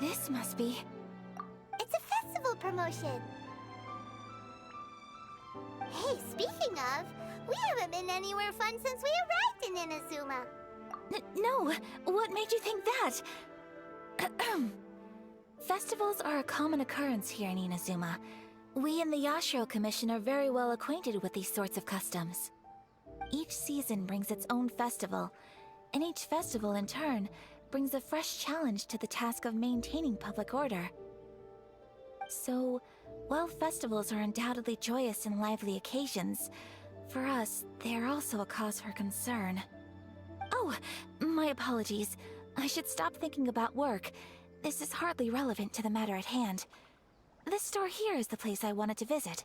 This must be... It's a festival promotion. Hey, speaking of, we haven't been anywhere fun since we arrived in Inazuma. No! What made you think that? Festivals are a common occurrence here in Inazuma. We in the Yashiro Commission are very well acquainted with these sorts of customs. Each season brings its own festival, and each festival, in turn, brings a fresh challenge to the task of maintaining public order. So, while festivals are undoubtedly joyous and lively occasions, for us, they are also a cause for concern. Oh, my apologies. I should stop thinking about work. This is hardly relevant to the matter at hand. This store here is the place I wanted to visit.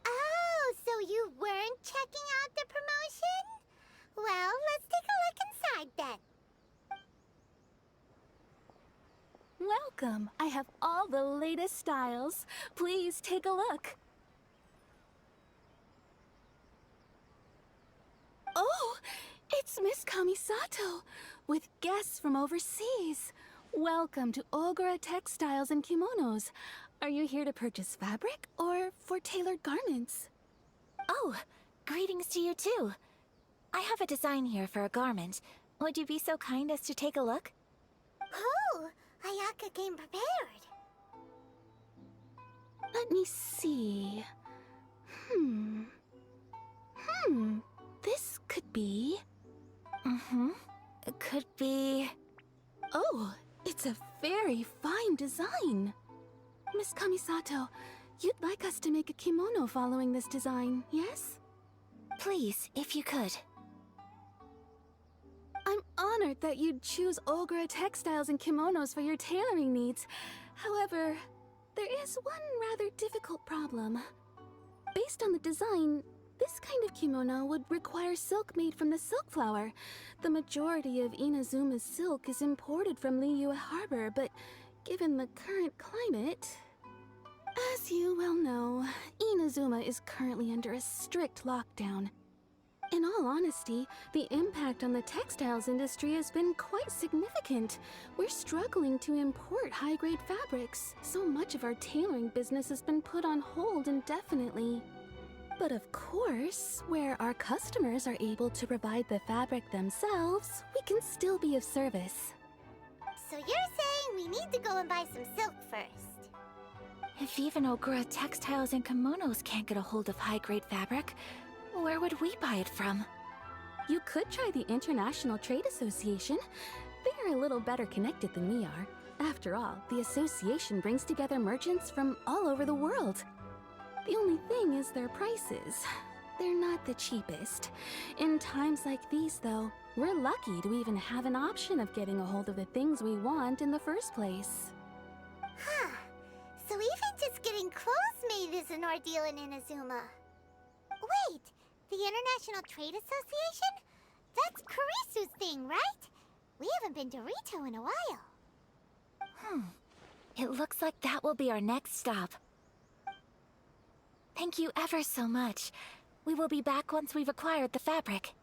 Oh, so you weren't checking out the promotion? Well, let's take a look inside then. Welcome. I have all the latest styles. Please take a look. Oh, it's Miss Kamisato, with guests from overseas. Welcome to Ogura Textiles and Kimonos. Are you here to purchase fabric or for tailored garments? Oh, greetings to you too. I have a design here for a garment. Would you be so kind as to take a look? Oh, Ayaka came prepared. Let me see. This could be... It could be... Oh, it's a very fine design. Miss Kamisato, you'd like us to make a kimono following this design, yes? Please, if you could. I'm honored that you'd choose Ogura Textiles and Kimonos for your tailoring needs. However, there is one rather difficult problem. Based on the design, this kind of kimono would require silk made from the silk flower. The majority of Inazuma's silk is imported from Liyue Harbor, but given the current climate... As you well know, Inazuma is currently under a strict lockdown. In all honesty, the impact on the textiles industry has been quite significant. We're struggling to import high-grade fabrics. So much of our tailoring business has been put on hold indefinitely. But of course, where our customers are able to provide the fabric themselves, we can still be of service. So you're saying we need to go and buy some silk first? If even Ogura Textiles and Kimonos can't get a hold of high-grade fabric, where would we buy it from? You could try the International Trade Association. They're a little better connected than we are. After all, the association brings together merchants from all over the world. The only thing is their prices. They're not the cheapest. In times like these, though, we're lucky to even have an option of getting a hold of the things we want in the first place. Huh. So even just getting clothes made is an ordeal in Inazuma. Wait, the International Trade Association? That's Kurisu's thing, right? We haven't been to Rito in a while. It looks like that will be our next stop. Thank you ever so much. We will be back once we've acquired the fabric.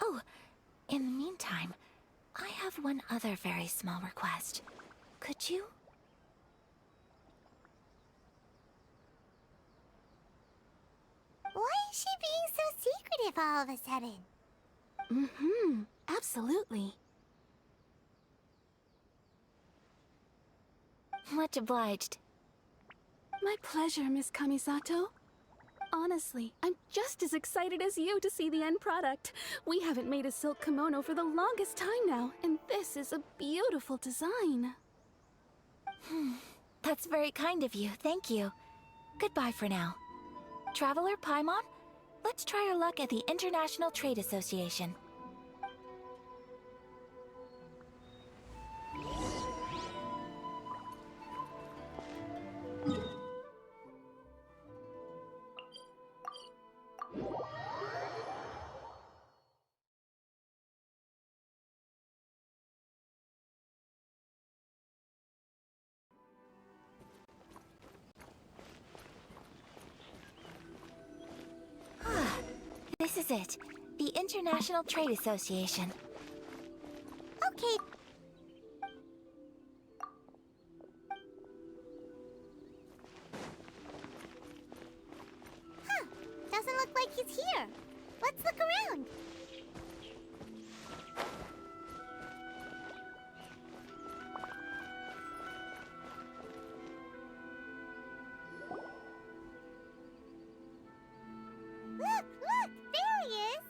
Oh, in the meantime, I have one other very small request. Could you? Why is she being so secretive all of a sudden? Absolutely. Much obliged. My pleasure, Miss Kamisato. Honestly, I'm just as excited as you to see the end product. We haven't made a silk kimono for the longest time now, and this is a beautiful design. That's very kind of you, thank you. Goodbye for now. Traveler Paimon, let's try our luck at the International Trade Association. This is it. The International Trade Association. Okay. Huh. Doesn't look like he's here. Let's look around. Look! There he is!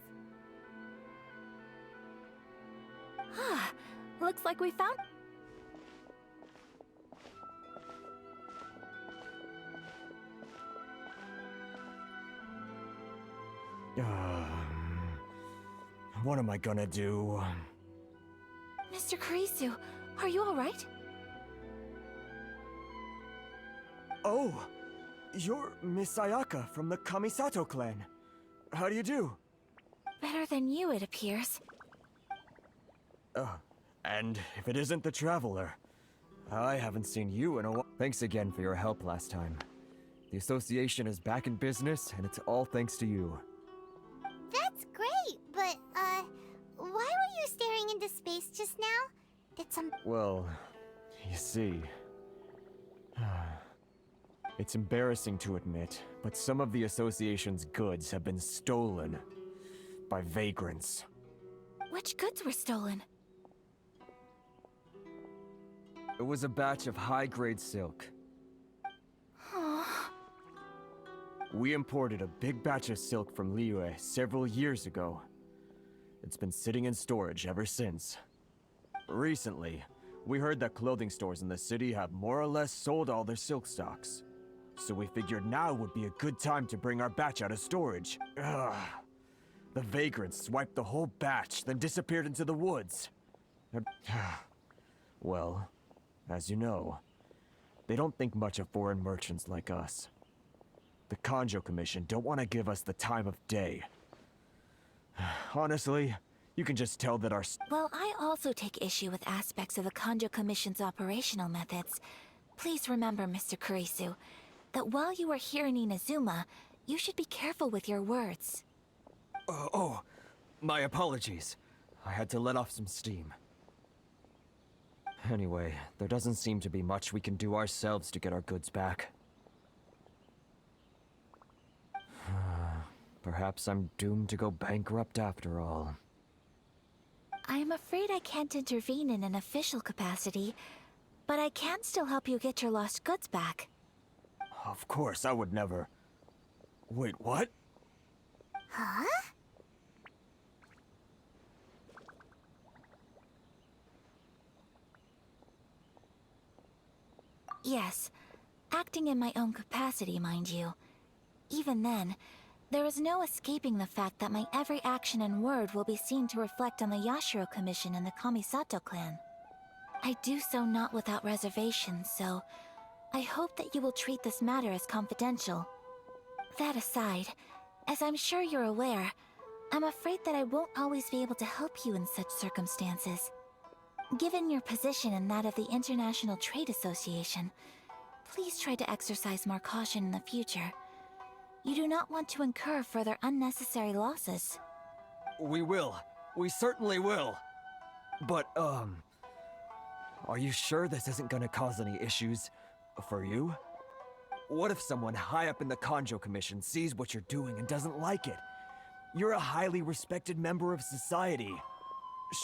Looks like we found... What am I gonna do? Mr. Kurisu, are you alright? Oh! You're Miss Ayaka from the Kamisato clan. How do you do? Better than you, it appears. And if it isn't the Traveler, I haven't seen you in a while. Thanks again for your help last time. The association is back in business, and it's all thanks to you. That's great, but, why were you staring into space just now? Did some... Well, you see... It's embarrassing to admit, but some of the association's goods have been stolen by vagrants. Which goods were stolen? It was a batch of high-grade silk. We imported a big batch of silk from Liyue several years ago. It's been sitting in storage ever since. Recently, we heard that clothing stores in the city have more or less sold all their silk stocks. So we figured now would be a good time to bring our batch out of storage. Ugh. The vagrants swiped the whole batch, then disappeared into the woods. Well, as you know, they don't think much of foreign merchants like us. The Kanjo Commission don't want to give us the time of day. Honestly, you can just tell that our... Well, I also take issue with aspects of the Kanjo Commission's operational methods. Please remember, Mr. Kurisu, that while you are here in Inazuma, you should be careful with your words. Oh, my apologies. I had to let off some steam. Anyway, there doesn't seem to be much we can do ourselves to get our goods back. Perhaps I'm doomed to go bankrupt after all. I am afraid I can't intervene in an official capacity, but I can still help you get your lost goods back. Of course, I would never... Wait, what? Huh? Yes, acting in my own capacity, mind you. Even then, there is no escaping the fact that my every action and word will be seen to reflect on the Yashiro Commission and the Kamisato clan. I do so not without reservation, so I hope that you will treat this matter as confidential. That aside, as I'm sure you're aware, I'm afraid that I won't always be able to help you in such circumstances. Given your position and that of the International Trade Association, please try to exercise more caution in the future. You do not want to incur further unnecessary losses. We will. We certainly will. But, are you sure this isn't gonna cause any issues for you? What if someone high up in the Kanjo Commission sees what you're doing and doesn't like it? You're a highly respected member of society.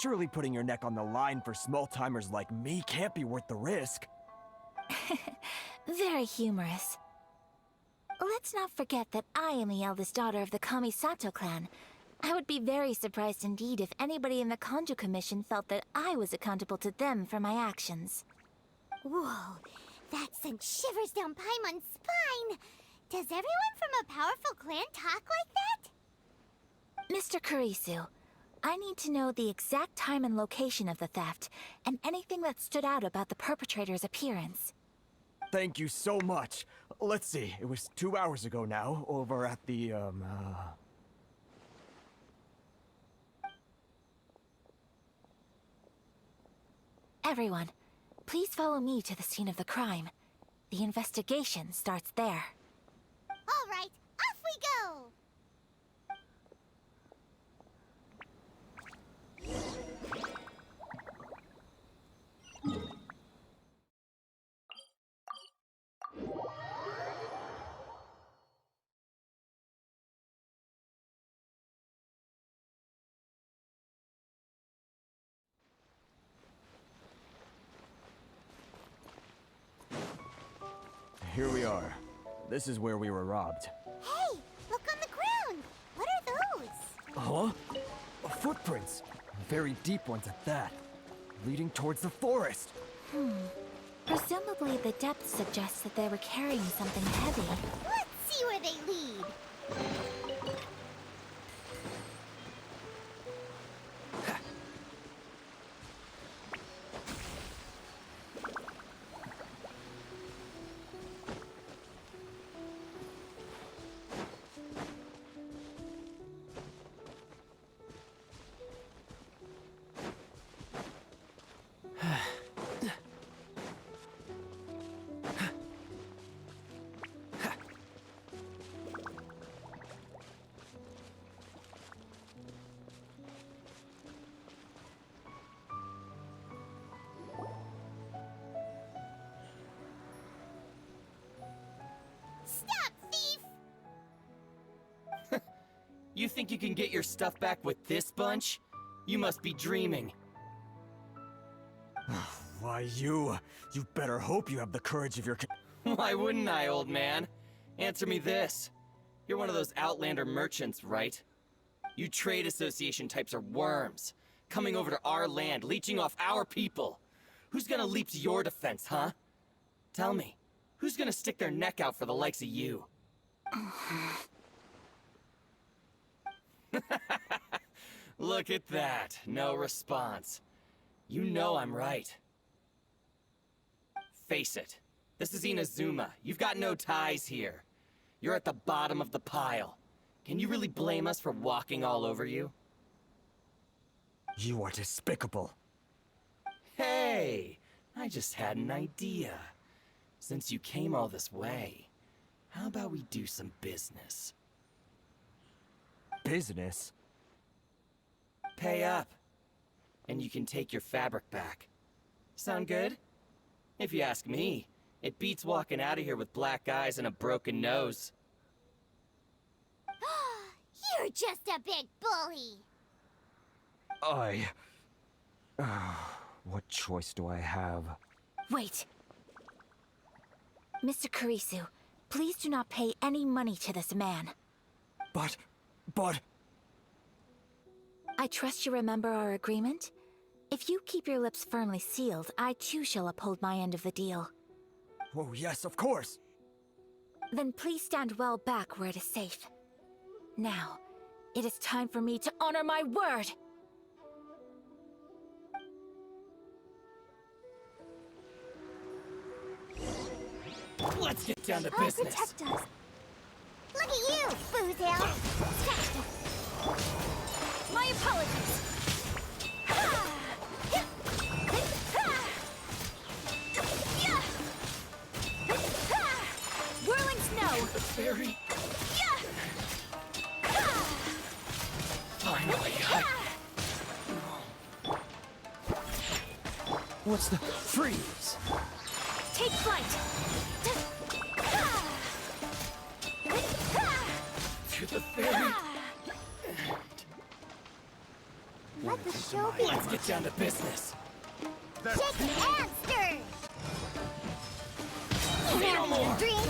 Surely putting your neck on the line for small-timers like me can't be worth the risk. Very humorous. let's not forget that I am the eldest daughter of the Kamisato clan. I would be very surprised indeed if anybody in the Kanju Commission felt that I was accountable to them for my actions. Whoa, that sent shivers down Paimon's spine. Does everyone from a powerful clan talk like that? Mr. Kurisu, I need to know the exact time and location of the theft, and anything that stood out about the perpetrator's appearance. Thank you so much. Let's see, it was 2 hours ago now, over at the, Everyone, please follow me to the scene of the crime. The investigation starts there. All right, off we go! Here we are. This is where we were robbed. Hey, look on the ground! What are those? Huh? Footprints. Very deep ones at that. Leading towards the forest. Presumably the depth suggests that they were carrying something heavy. Let's see where they lead. Stop, thief! You think you can get your stuff back with this bunch? You must be dreaming. Why, you better hope you have the courage of your... Why wouldn't I, old man? Answer me this. You're one of those Outlander merchants, right? You trade association types are worms, coming over to our land, leeching off our people. Who's gonna leap to your defense, huh? Tell me, who's gonna stick their neck out for the likes of you? Look at that, no response. You know I'm right. Face it, this is Inazuma. You've got no ties here. You're at the bottom of the pile. Can you really blame us for walking all over you? You are despicable. Hey, I just had an idea. Since you came all this way, how about we do some business? Business? Pay up, and you can take your fabric back. Sound good? If you ask me, it beats walking out of here with black eyes and a broken nose. You're just a big bully! What choice do I have? Wait! Mr. Kurisu, please do not pay any money to this man. But... I trust you remember our agreement? If you keep your lips firmly sealed, I too shall uphold my end of the deal. Oh, yes, of course! Then please stand well back where it is safe. Now, it is time for me to honor my word! Let's get down to business. Protect us. Look at you, Boozle! My apologies! Whirling snow! The fairy. Finally, What's the... Freeze! Take flight! to the fairy. Let the show be. Let's get down to business. Shake and stir! Say no more. Dream!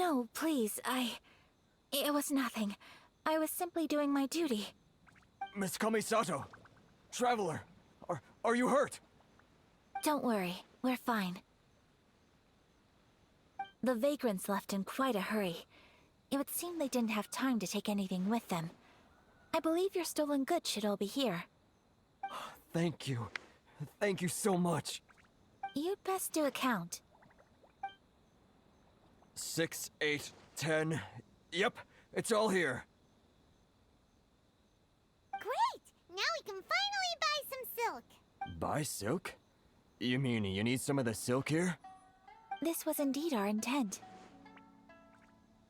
No, please, It was nothing. I was simply doing my duty. Miss Kamisato! Traveler! Are you hurt? Don't worry, we're fine. The vagrants left in quite a hurry. It would seem they didn't have time to take anything with them. I believe your stolen goods should all be here. Thank you. Thank you so much. You'd best do a count. 6, 8, 10. Yep, it's all here. Great! Now we can finally buy some silk. Buy silk? You mean you need some of the silk here? This was indeed our intent.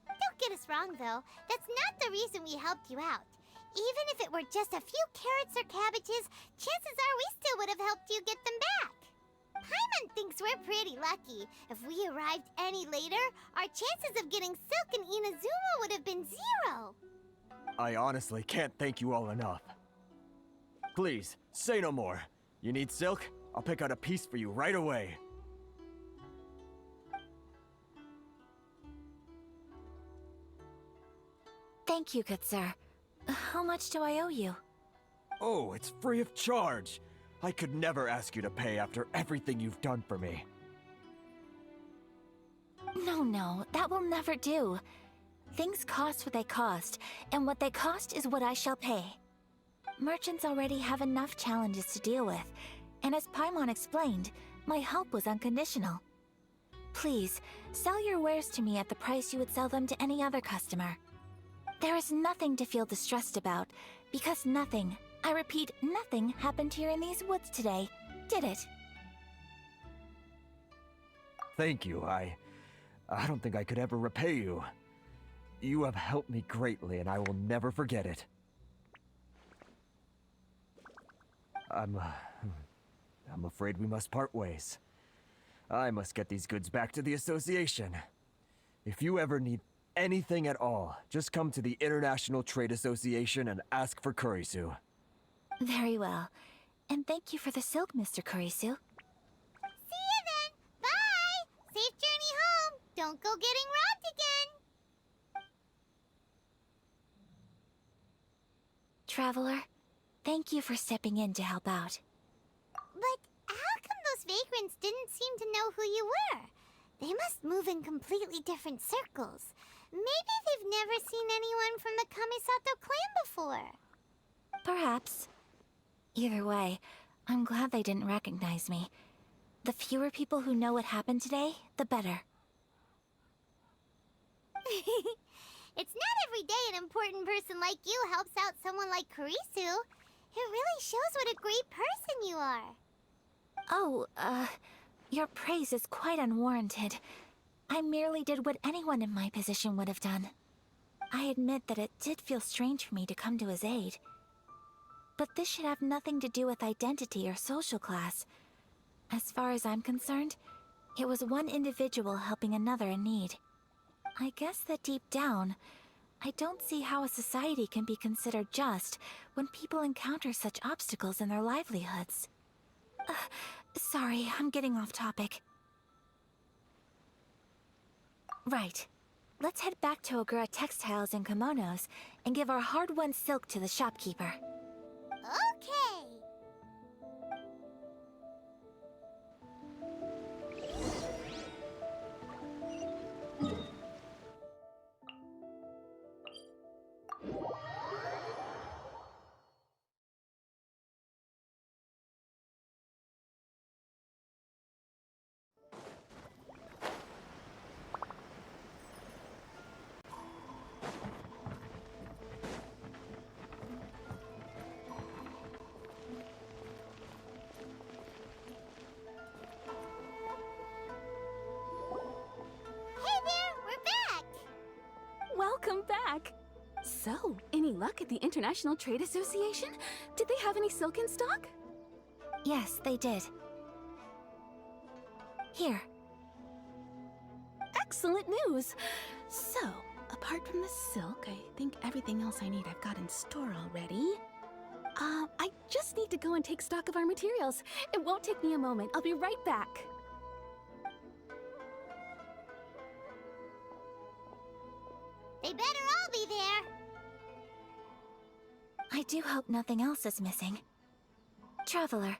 Don't get us wrong, though. That's not the reason we helped you out. Even if it were just a few carrots or cabbages, chances are we still would have helped you get them back. Paimon thinks we're pretty lucky. If we arrived any later, our chances of getting silk in Inazuma would have been 0. I honestly can't thank you all enough. Please, say no more. You need silk? I'll pick out a piece for you right away. Thank you, good sir. How much do I owe you? Oh, it's free of charge. I could never ask you to pay after everything you've done for me. No, that will never do. Things cost what they cost, and what they cost is what I shall pay. Merchants already have enough challenges to deal with, and as Paimon explained, my help was unconditional. Please, sell your wares to me at the price you would sell them to any other customer. There is nothing to feel distressed about, because nothing, I repeat, nothing happened here in these woods today, did it? Thank you. I don't think I could ever repay you. You have helped me greatly, and I will never forget it. I'm afraid we must part ways. I must get these goods back to the association. If you ever need anything at all, just come to the International Trade Association and ask for Kurisu. Very well. And thank you for the silk, Mr. Kurisu. See you then! Bye! Safe journey home! Don't go getting robbed again! Traveler, thank you for stepping in to help out. But how come those vagrants didn't seem to know who you were? They must move in completely different circles. Maybe they've never seen anyone from the Kamisato clan before. Perhaps. Either way, I'm glad they didn't recognize me. The fewer people who know what happened today, the better. It's not every day an important person like you helps out someone like Kurisu. It really shows what a great person you are. Oh, your praise is quite unwarranted. I merely did what anyone in my position would have done. I admit that it did feel strange for me to come to his aid. But this should have nothing to do with identity or social class. As far as I'm concerned, it was one individual helping another in need. I guess that deep down, I don't see how a society can be considered just when people encounter such obstacles in their livelihoods. Sorry, I'm getting off topic. Right. Let's head back to Ogura Textiles and Kimonos and give our hard-won silk to the shopkeeper. Okay. Welcome back! So, any luck at the International Trade Association? Did they have any silk in stock? Yes, they did. Here. Excellent news! So, apart from the silk, I think everything else I need I've got in store already. I just need to go and take stock of our materials. It won't take me a moment. I'll be right back. do hope nothing else is missing. Traveler,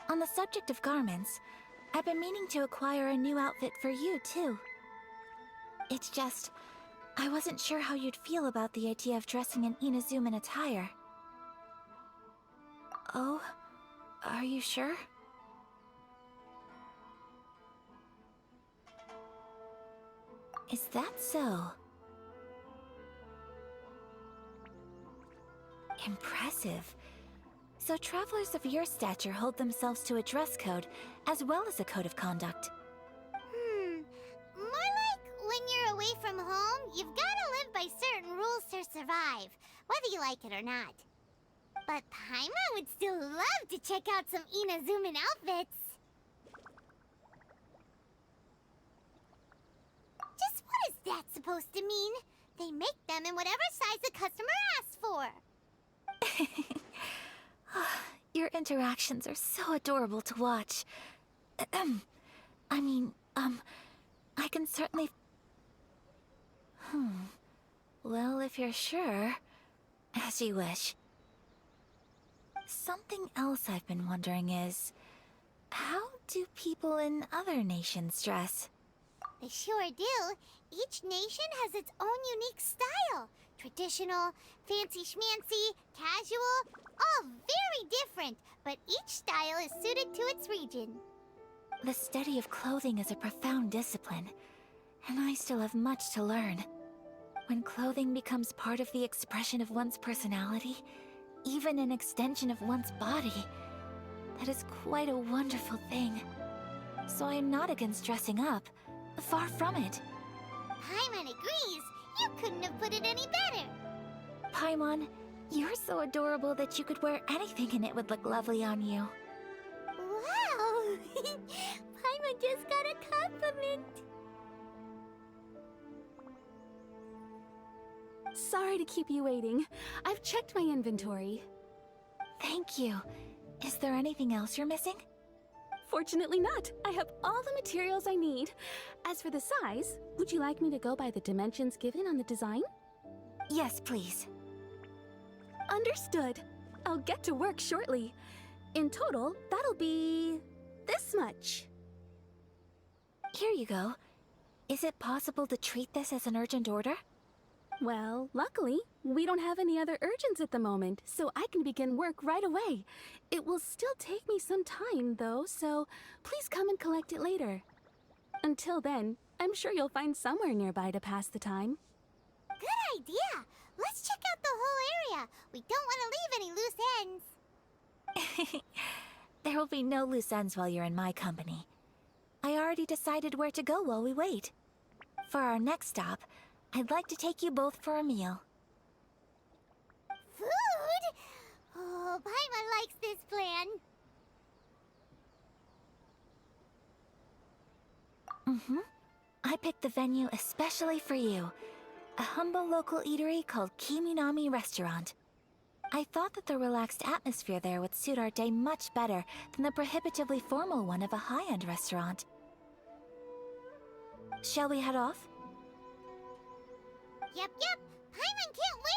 on the subject of garments, I've been meaning to acquire a new outfit for you, too. It's just, I wasn't sure how you'd feel about the idea of dressing in Inazuman attire. Oh, are you sure? Is that so? Impressive. So travelers of your stature hold themselves to a dress code, as well as a code of conduct. More like when you're away from home, you've gotta live by certain rules to survive, whether you like it or not. But Paimon would still love to check out some Inazuman outfits. Just what is that supposed to mean? They make them in whatever size the customer asks for. Your interactions are so adorable to watch. I can certainly... Well, if you're sure, as you wish. Something else I've been wondering is, how do people in other nations dress? They sure do. Each nation has its own unique style. Traditional, fancy schmancy, casual, all very different, but each style is suited to its region. The study of clothing is a profound discipline, and I still have much to learn. When clothing becomes part of the expression of one's personality, even an extension of one's body, that is quite a wonderful thing. So I am not against dressing up. Far from it. Paimon agrees. You couldn't have put it any better. Paimon, you're so adorable that you could wear anything and it would look lovely on you. Wow! Paimon just got a compliment. Sorry to keep you waiting. I've checked my inventory. Thank you. Is there anything else you're missing? Fortunately not. I have all the materials I need. As for the size, would you like me to go by the dimensions given on the design? Yes, please. Understood. I'll get to work shortly. In total, that'll be... this much. Here you go. Is it possible to treat this as an urgent order? Well, luckily, we don't have any other urgents at the moment, so I can begin work right away. It will still take me some time, though, so please come and collect it later. Until then, I'm sure you'll find somewhere nearby to pass the time. Good idea. Let's check out the whole area. We don't want to leave any loose ends. There will be no loose ends while you're in my company. I already decided where to go while we wait. For our next stop, I'd like to take you both for a meal. Food? Oh, Paimon likes this plan. I picked the venue especially for you. A humble local eatery called Kiminami Restaurant. I thought that the relaxed atmosphere there would suit our day much better than the prohibitively formal one of a high-end restaurant. Shall we head off? Yep. Paimon can't wait.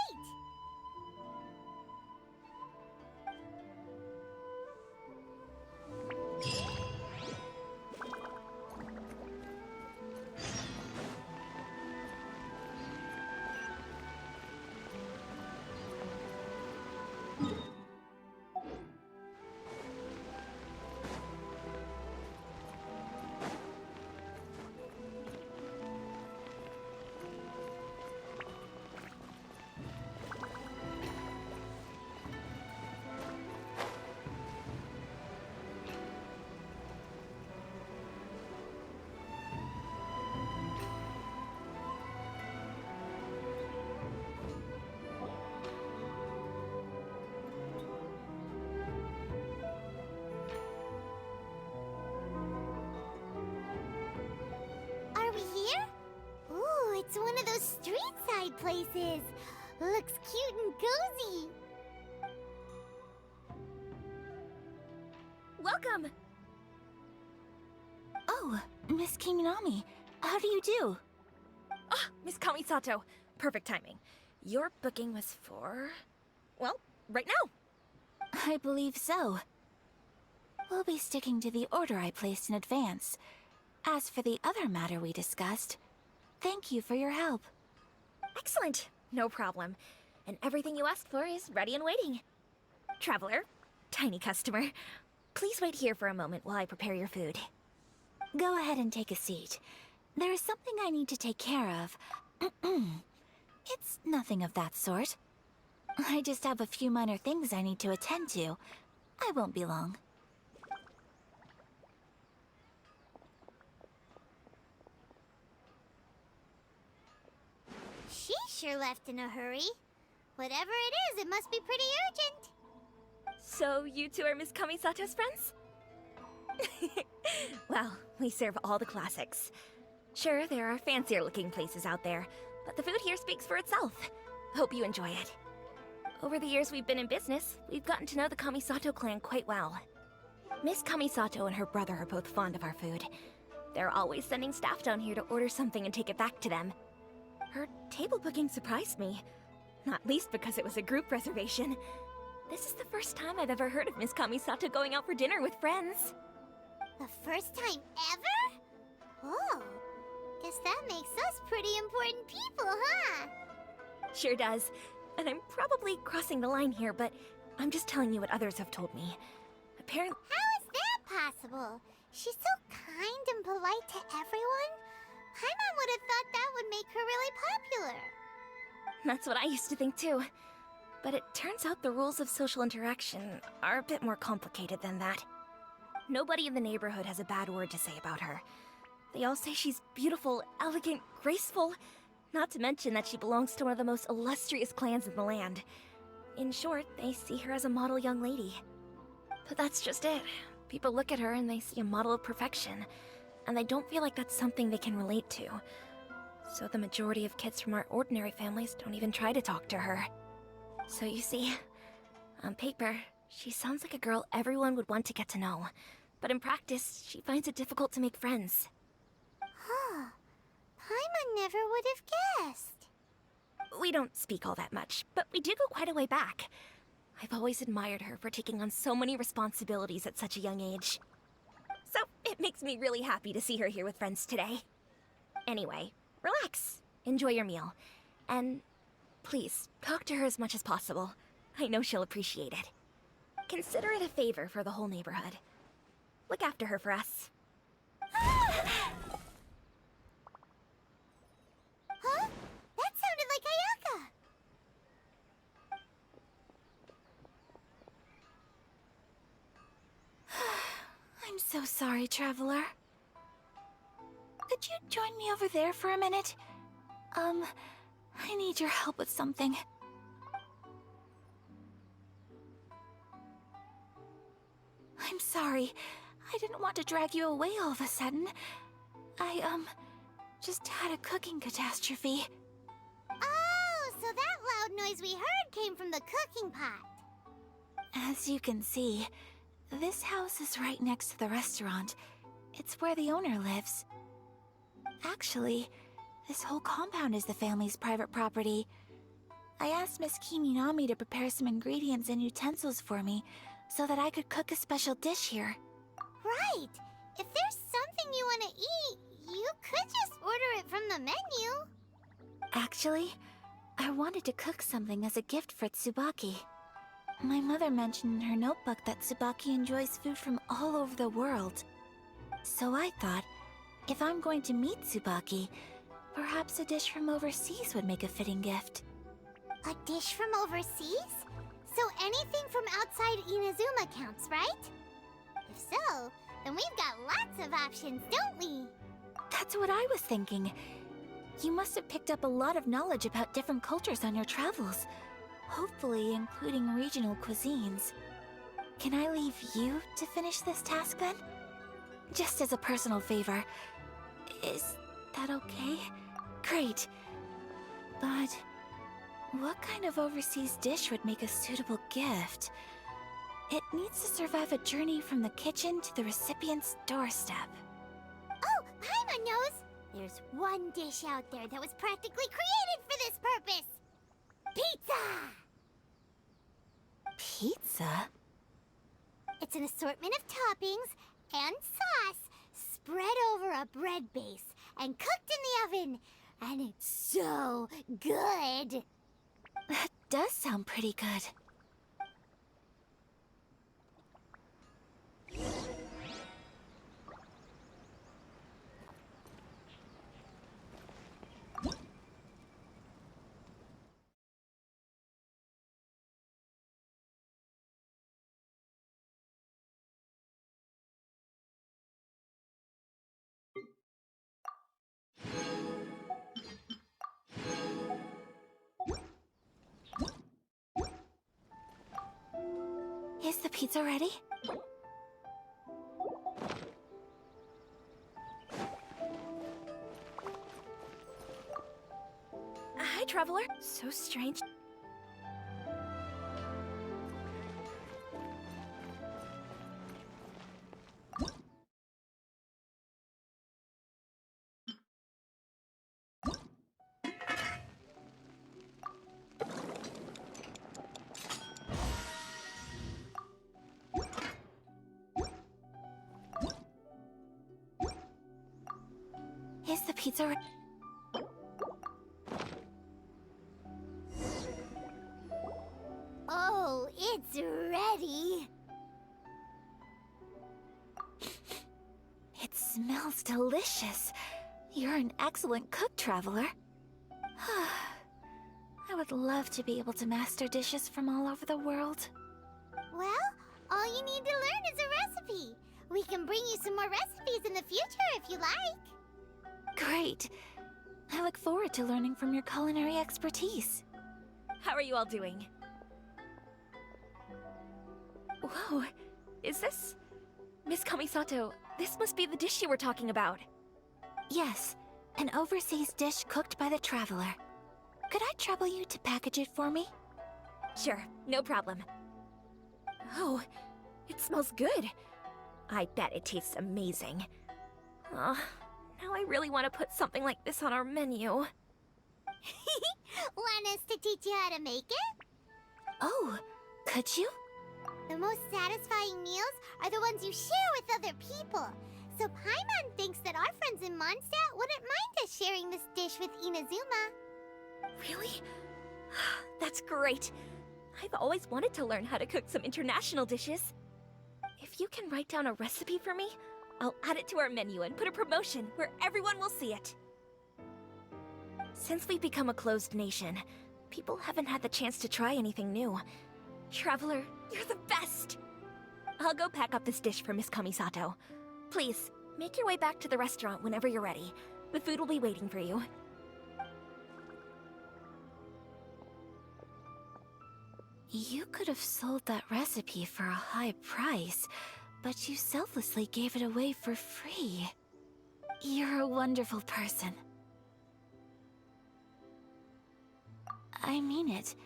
Are we here? Ooh, it's one of those street-side places. Looks cute and cozy. Welcome! Oh, Miss Kiminami, how do you do? Ah, Miss Kamisato. Perfect timing. Your booking was for... well, right now. I believe so. We'll be sticking to the order I placed in advance. As for the other matter we discussed, thank you for your help. Excellent. No problem. And everything you asked for is ready and waiting. Traveler, tiny customer, please wait here for a moment while I prepare your food. Go ahead and take a seat. There is something I need to take care of. It's nothing of that sort. I just have a few minor things I need to attend to. I won't be long. She sure left in a hurry. Whatever it is, it must be pretty urgent. So you two are Miss Kamisato's friends? Well, we serve all the classics. Sure, there are fancier looking places out there, but the food here speaks for itself. Hope you enjoy it. Over the years we've been in business, we've gotten to know the Kamisato clan quite well. Miss Kamisato and her brother are both fond of our food. They're always sending staff down here to order something and take it back to them. Her table booking surprised me, not least because it was a group reservation. This is the first time I've ever heard of Miss Kamisato going out for dinner with friends. The first time ever? Oh, guess that makes us pretty important people, huh? Sure does. And I'm probably crossing the line here, but I'm just telling you what others have told me. Apparently... How is that possible? She's so kind and polite to everyone. Paimon would have thought that would make her really popular. That's what I used to think too. But it turns out the rules of social interaction are a bit more complicated than that. Nobody in the neighborhood has a bad word to say about her. They all say she's beautiful, elegant, graceful, not to mention that she belongs to one of the most illustrious clans in the land. In short, they see her as a model young lady. But that's just it. People look at her and they see a model of perfection, and they don't feel like that's something they can relate to. So the majority of kids from our ordinary families don't even try to talk to her. So you see, on paper, she sounds like a girl everyone would want to get to know. But in practice, she finds it difficult to make friends. Huh. Paimon never would have guessed. We don't speak all that much, but we do go quite a way back. I've always admired her for taking on so many responsibilities at such a young age. So it makes me really happy to see her here with friends today. Anyway, relax, enjoy your meal, and please, talk to her as much as possible. I know she'll appreciate it. Consider it a favor for the whole neighborhood. Look after her for us. Huh? That sounded like Ayaka. I'm so sorry, Traveler. Could you join me over there for a minute? I need your help with something. I'm sorry. I didn't want to drag you away all of a sudden. I, just had a cooking catastrophe. Oh, so that loud noise we heard came from the cooking pot. As you can see, this house is right next to the restaurant. It's where the owner lives. Actually, this whole compound is the family's private property. I asked Miss Kiminami to prepare some ingredients and utensils for me so that I could cook a special dish here. Right. If there's something you want to eat, you could just order it from the menu. Actually, I wanted to cook something as a gift for Tsubaki. My mother mentioned in her notebook that Tsubaki enjoys food from all over the world. So I thought, if I'm going to meet Tsubaki, perhaps a dish from overseas would make a fitting gift. A dish from overseas? So anything from outside Inazuma counts, right? If so, then we've got lots of options, don't we? That's what I was thinking. You must have picked up a lot of knowledge about different cultures on your travels, hopefully including regional cuisines. Can I leave you to finish this task then? Just as a personal favor. Is that okay? Great. But what kind of overseas dish would make a suitable gift? It needs to survive a journey from the kitchen to the recipient's doorstep. Oh, Paimon knows! There's one dish out there that was practically created for this purpose! Pizza! Pizza? It's an assortment of toppings and sauce spread over a bread base and cooked in the oven. And it's so good. That does sound pretty good. Is the pizza ready? Hi, Traveler. So strange. Is the pizza ready? Oh, it's ready. It smells delicious. You're an excellent cook, Traveler. I would love to be able to master dishes from all over the world. Well, all you need to learn is a recipe. We can bring you some more recipes in the future if you like. Great. I look forward to learning from your culinary expertise. How are you all doing? Whoa, is this... Miss Kamisato, this must be the dish you were talking about. Yes, an overseas dish cooked by the Traveler. Could I trouble you to package it for me? Sure, no problem. Oh, it smells good. I bet it tastes amazing. Now I really want to put something like this on our menu. Want us to teach you how to make it? Oh, could you? The most satisfying meals are the ones you share with other people. So Paimon thinks that our friends in Mondstadt wouldn't mind us sharing this dish with Inazuma. Really? That's great. I've always wanted to learn how to cook some international dishes. If you can write down a recipe for me, I'll add it to our menu and put a promotion where everyone will see it. Since we've become a closed nation, people haven't had the chance to try anything new. Traveler, you're the best! I'll go pack up this dish for Miss Kamisato. Please, make your way back to the restaurant whenever you're ready. The food will be waiting for you. You could have sold that recipe for a high price, but you selflessly gave it away for free. You're a wonderful person. I mean it.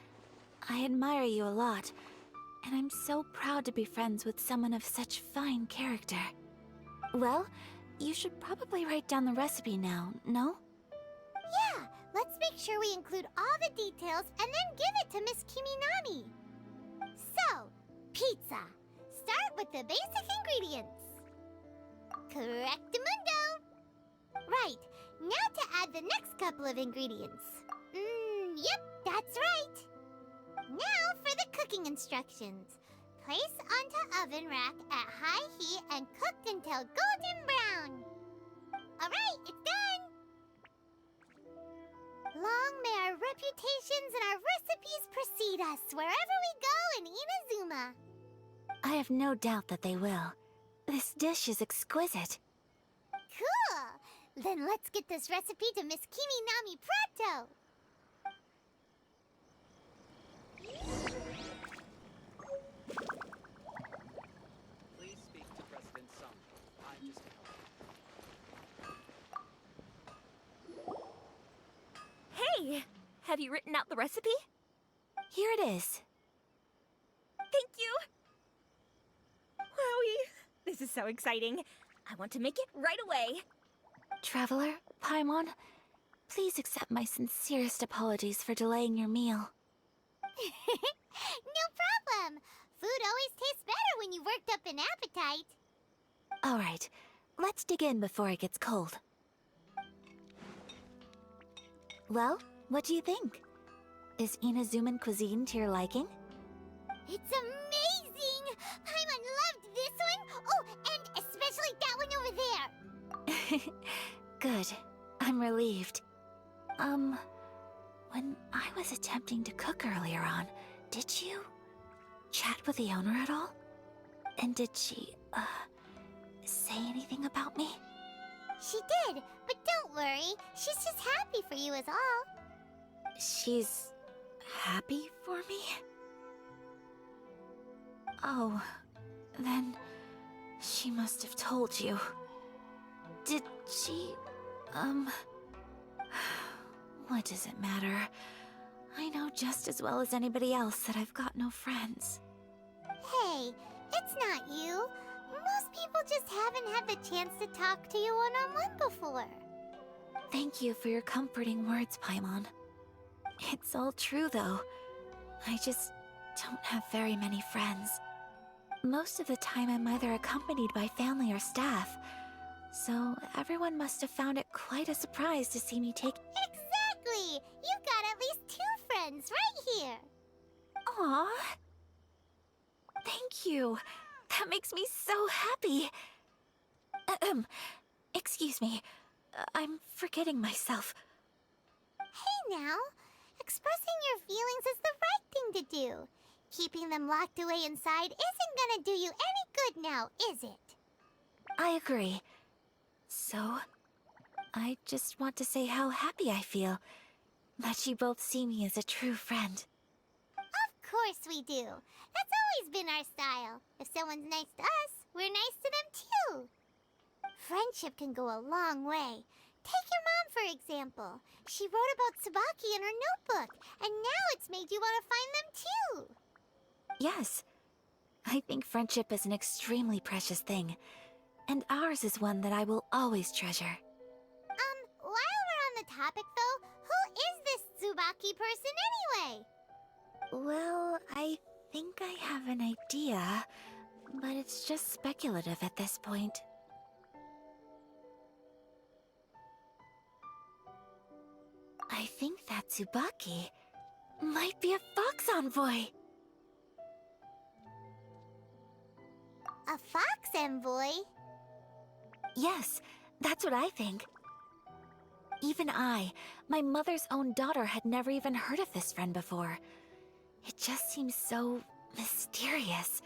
I admire you a lot, and I'm so proud to be friends with someone of such fine character. Well, you should probably write down the recipe now, no? Yeah, let's make sure we include all the details and then give it to Miss Kiminami. So, pizza. Start with the basic ingredients. Correctamundo. Right, now to add the next couple of ingredients. Yep, that's right. Now for the cooking instructions. Place onto oven rack at high heat and cooked until golden brown. Alright, it's done! Long may our reputations and our recipes precede us wherever we go in Inazuma. I have no doubt that they will. This dish is exquisite. Cool! Then let's get this recipe to Miss Kiminami pronto! Please speak to President Sung. I'm just Hey! Have you written out the recipe? Here it is. Thank you! Wowie! This is so exciting. I want to make it right away. Traveler, Paimon, please accept my sincerest apologies for delaying your meal. No problem! Food always tastes better when you've worked up an appetite. Alright, let's dig in before it gets cold. Well, what do you think? Is Inazuman cuisine to your liking? It's amazing! Paimon loved this one! Oh, and especially that one over there! Good. I'm relieved. When I was attempting to cook earlier on, did you chat with the owner at all? And did she, say anything about me? She did, but don't worry. She's just happy for you is all. She's happy for me? Oh, then she must have told you. Did she, what does it matter? I know just as well as anybody else that I've got no friends. Hey, it's not you. Most people just haven't had the chance to talk to you one-on-one before. Thank you for your comforting words, Paimon. It's all true, though. I just don't have very many friends. Most of the time I'm either accompanied by family or staff, so everyone must have found it quite a surprise to see me take— Exactly! You've got at least 2 friends right here. Aww. Thank you. That makes me so happy. Excuse me. I'm forgetting myself. Hey now, expressing your feelings is the right thing to do. Keeping them locked away inside isn't gonna do you any good now, is it? I agree. So, I just want to say how happy I feel that you both see me as a true friend. Of course we do. That's always been our style. If someone's nice to us, we're nice to them too. Friendship can go a long way. Take your mom, for example. She wrote about Tsubaki in her notebook, and now it's made you want to find them too. Yes. I think friendship is an extremely precious thing, and ours is one that I will always treasure. While we're on the topic though, who is this Tsubaki person anyway? Well, I think I have an idea, but it's just speculative at this point. I think that Tsubaki might be a fox envoy. A fox envoy? Yes, that's what I think. Even I, my mother's own daughter, had never even heard of this friend before. It just seems so mysterious.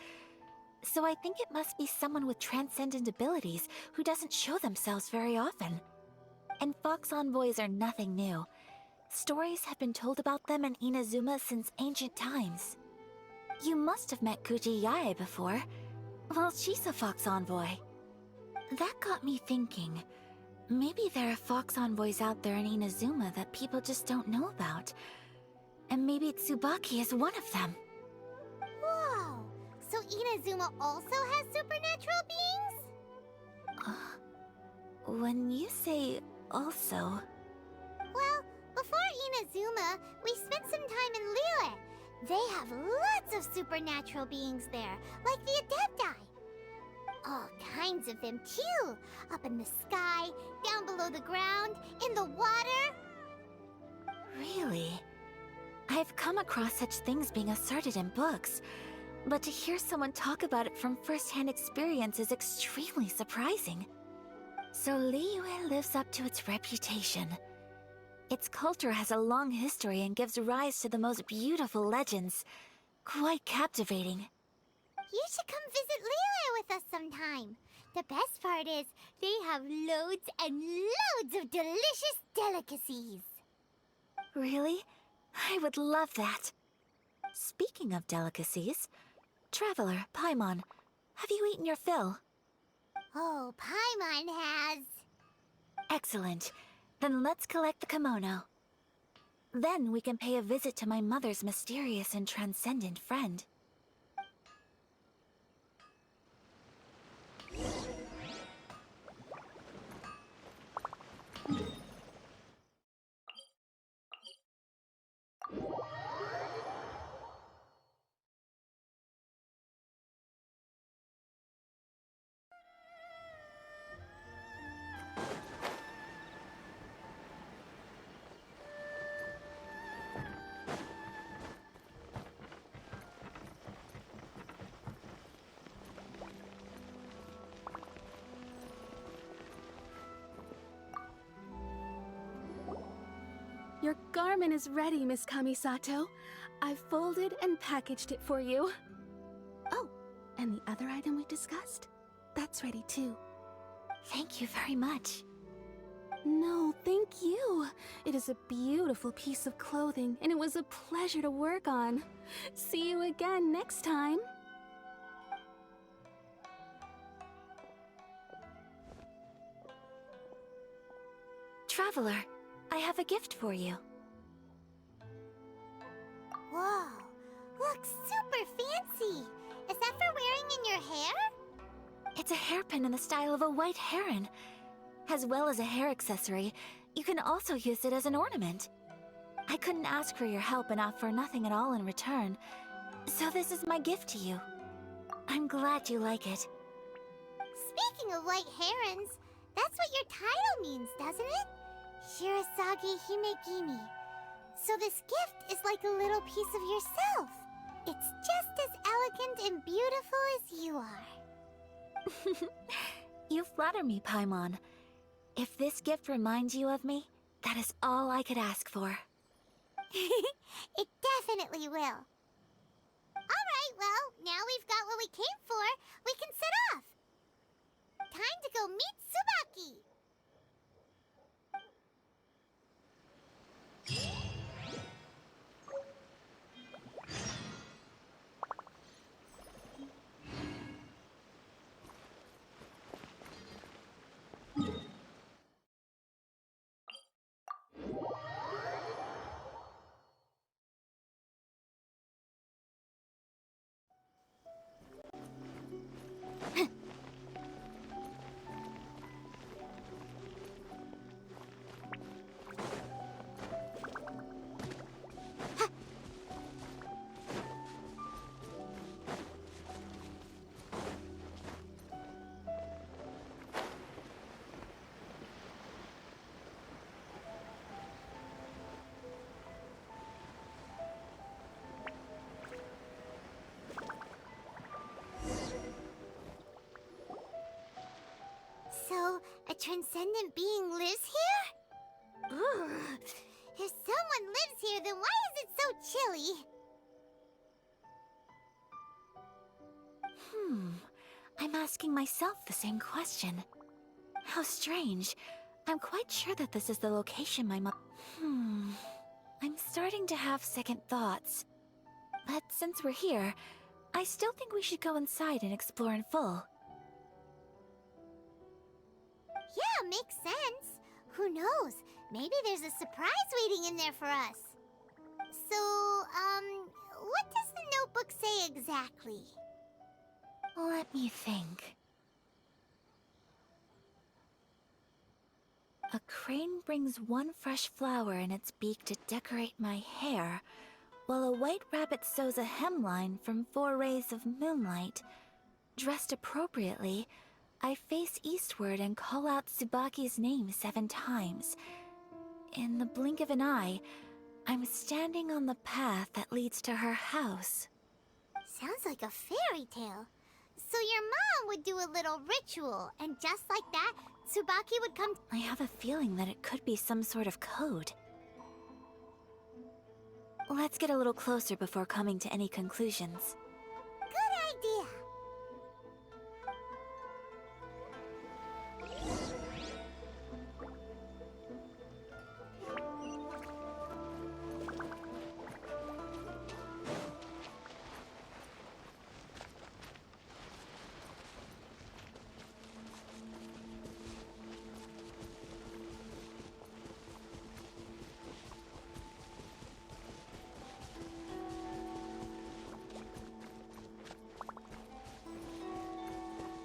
So I think it must be someone with transcendent abilities who doesn't show themselves very often. And fox envoys are nothing new. Stories have been told about them in Inazuma since ancient times. You must have met Kuji Yae before. Well, she's a fox envoy. That got me thinking. Maybe there are fox envoys out there in Inazuma that people just don't know about. And maybe Tsubaki is one of them. Whoa! So Inazuma also has supernatural beings? When you say also... Well, before Inazuma, we spent some time in Liyue. They have lots of supernatural beings there, like the Adepti. All kinds of them too. Up in the sky, down below the ground, in the water. Really? I've come across such things being asserted in books, but to hear someone talk about it from first-hand experience is extremely surprising. So Liyue lives up to its reputation. Its culture has a long history and gives rise to the most beautiful legends. Quite captivating. You should come visit Liyue with us sometime. The best part is, they have loads and loads of delicious delicacies. Really? I would love that. Speaking of delicacies, Traveler, Paimon, have you eaten your fill? Oh, Paimon has. Excellent. Then let's collect the kimono. Then we can pay a visit to my mother's mysterious and transcendent friend. Your garment is ready, Miss Kamisato. I've folded and packaged it for you. Oh, and the other item we discussed? That's ready too. Thank you very much. No, thank you. It is a beautiful piece of clothing, and it was a pleasure to work on. See you again next time. Traveler, I have a gift for you. Whoa, looks super fancy. Is that for wearing in your hair? It's a hairpin in the style of a white heron. As well as a hair accessory, you can also use it as an ornament. I couldn't ask for your help and offer nothing at all in return, so this is my gift to you. I'm glad you like it. Speaking of white herons, that's what your title means, doesn't it? Shirasagi Himegimi. So this gift is like a little piece of yourself. It's just as elegant and beautiful as you are. You flatter me, Paimon. If this gift reminds you of me, that is all I could ask for. It definitely will. Alright, well, now we've got what we came for. We can set off. Time to go meet Tsubaki. So, a transcendent being lives here? Ugh. If someone lives here, then why is it so chilly? I'm asking myself the same question. How strange. I'm quite sure that this is the location my mom... I'm starting to have second thoughts. But since we're here, I still think we should go inside and explore in full. Yeah, makes sense. Who knows? Maybe there's a surprise waiting in there for us. So, what does the notebook say exactly? Let me think. A crane brings one fresh flower in its beak to decorate my hair, while a white rabbit sews a hemline from 4 rays of moonlight. Dressed appropriately, I face eastward and call out Tsubaki's name 7 times. In the blink of an eye, I'm standing on the path that leads to her house. Sounds like a fairy tale. So your mom would do a little ritual, and just like that, Tsubaki would come. I have a feeling that it could be some sort of code. Let's get a little closer before coming to any conclusions. Good idea.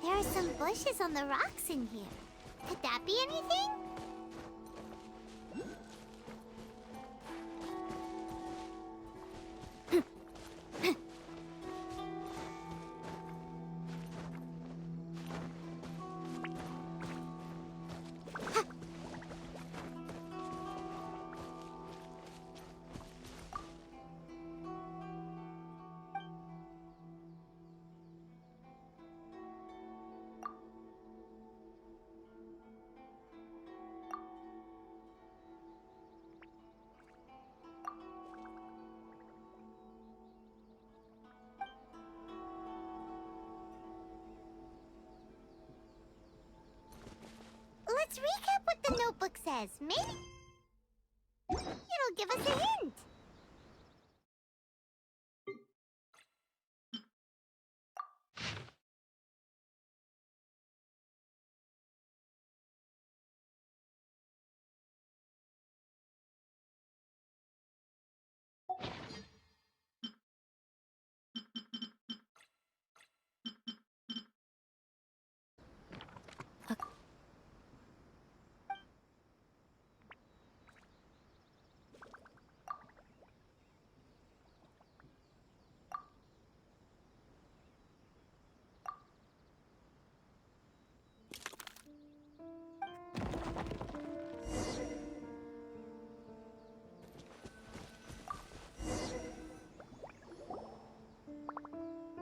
There are some bushes on the rocks in here. Could that be anything? the notebook says. Maybe it'll give us a hint.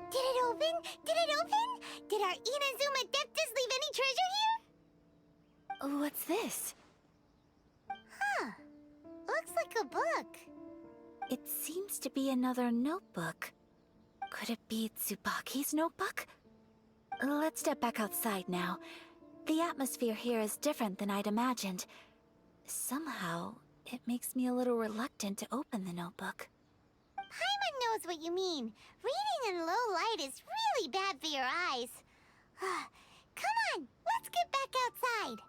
Did it open? Did it open? Did our Inazuma Deptus leave any treasure here? What's this? Huh. Looks like a book. It seems to be another notebook. Could it be Tsubaki's notebook? Let's step back outside now. The atmosphere here is different than I'd imagined. Somehow, it makes me a little reluctant to open the notebook. Paimon knows what you mean. Reading in low light is really bad for your eyes. Come on, let's get back outside.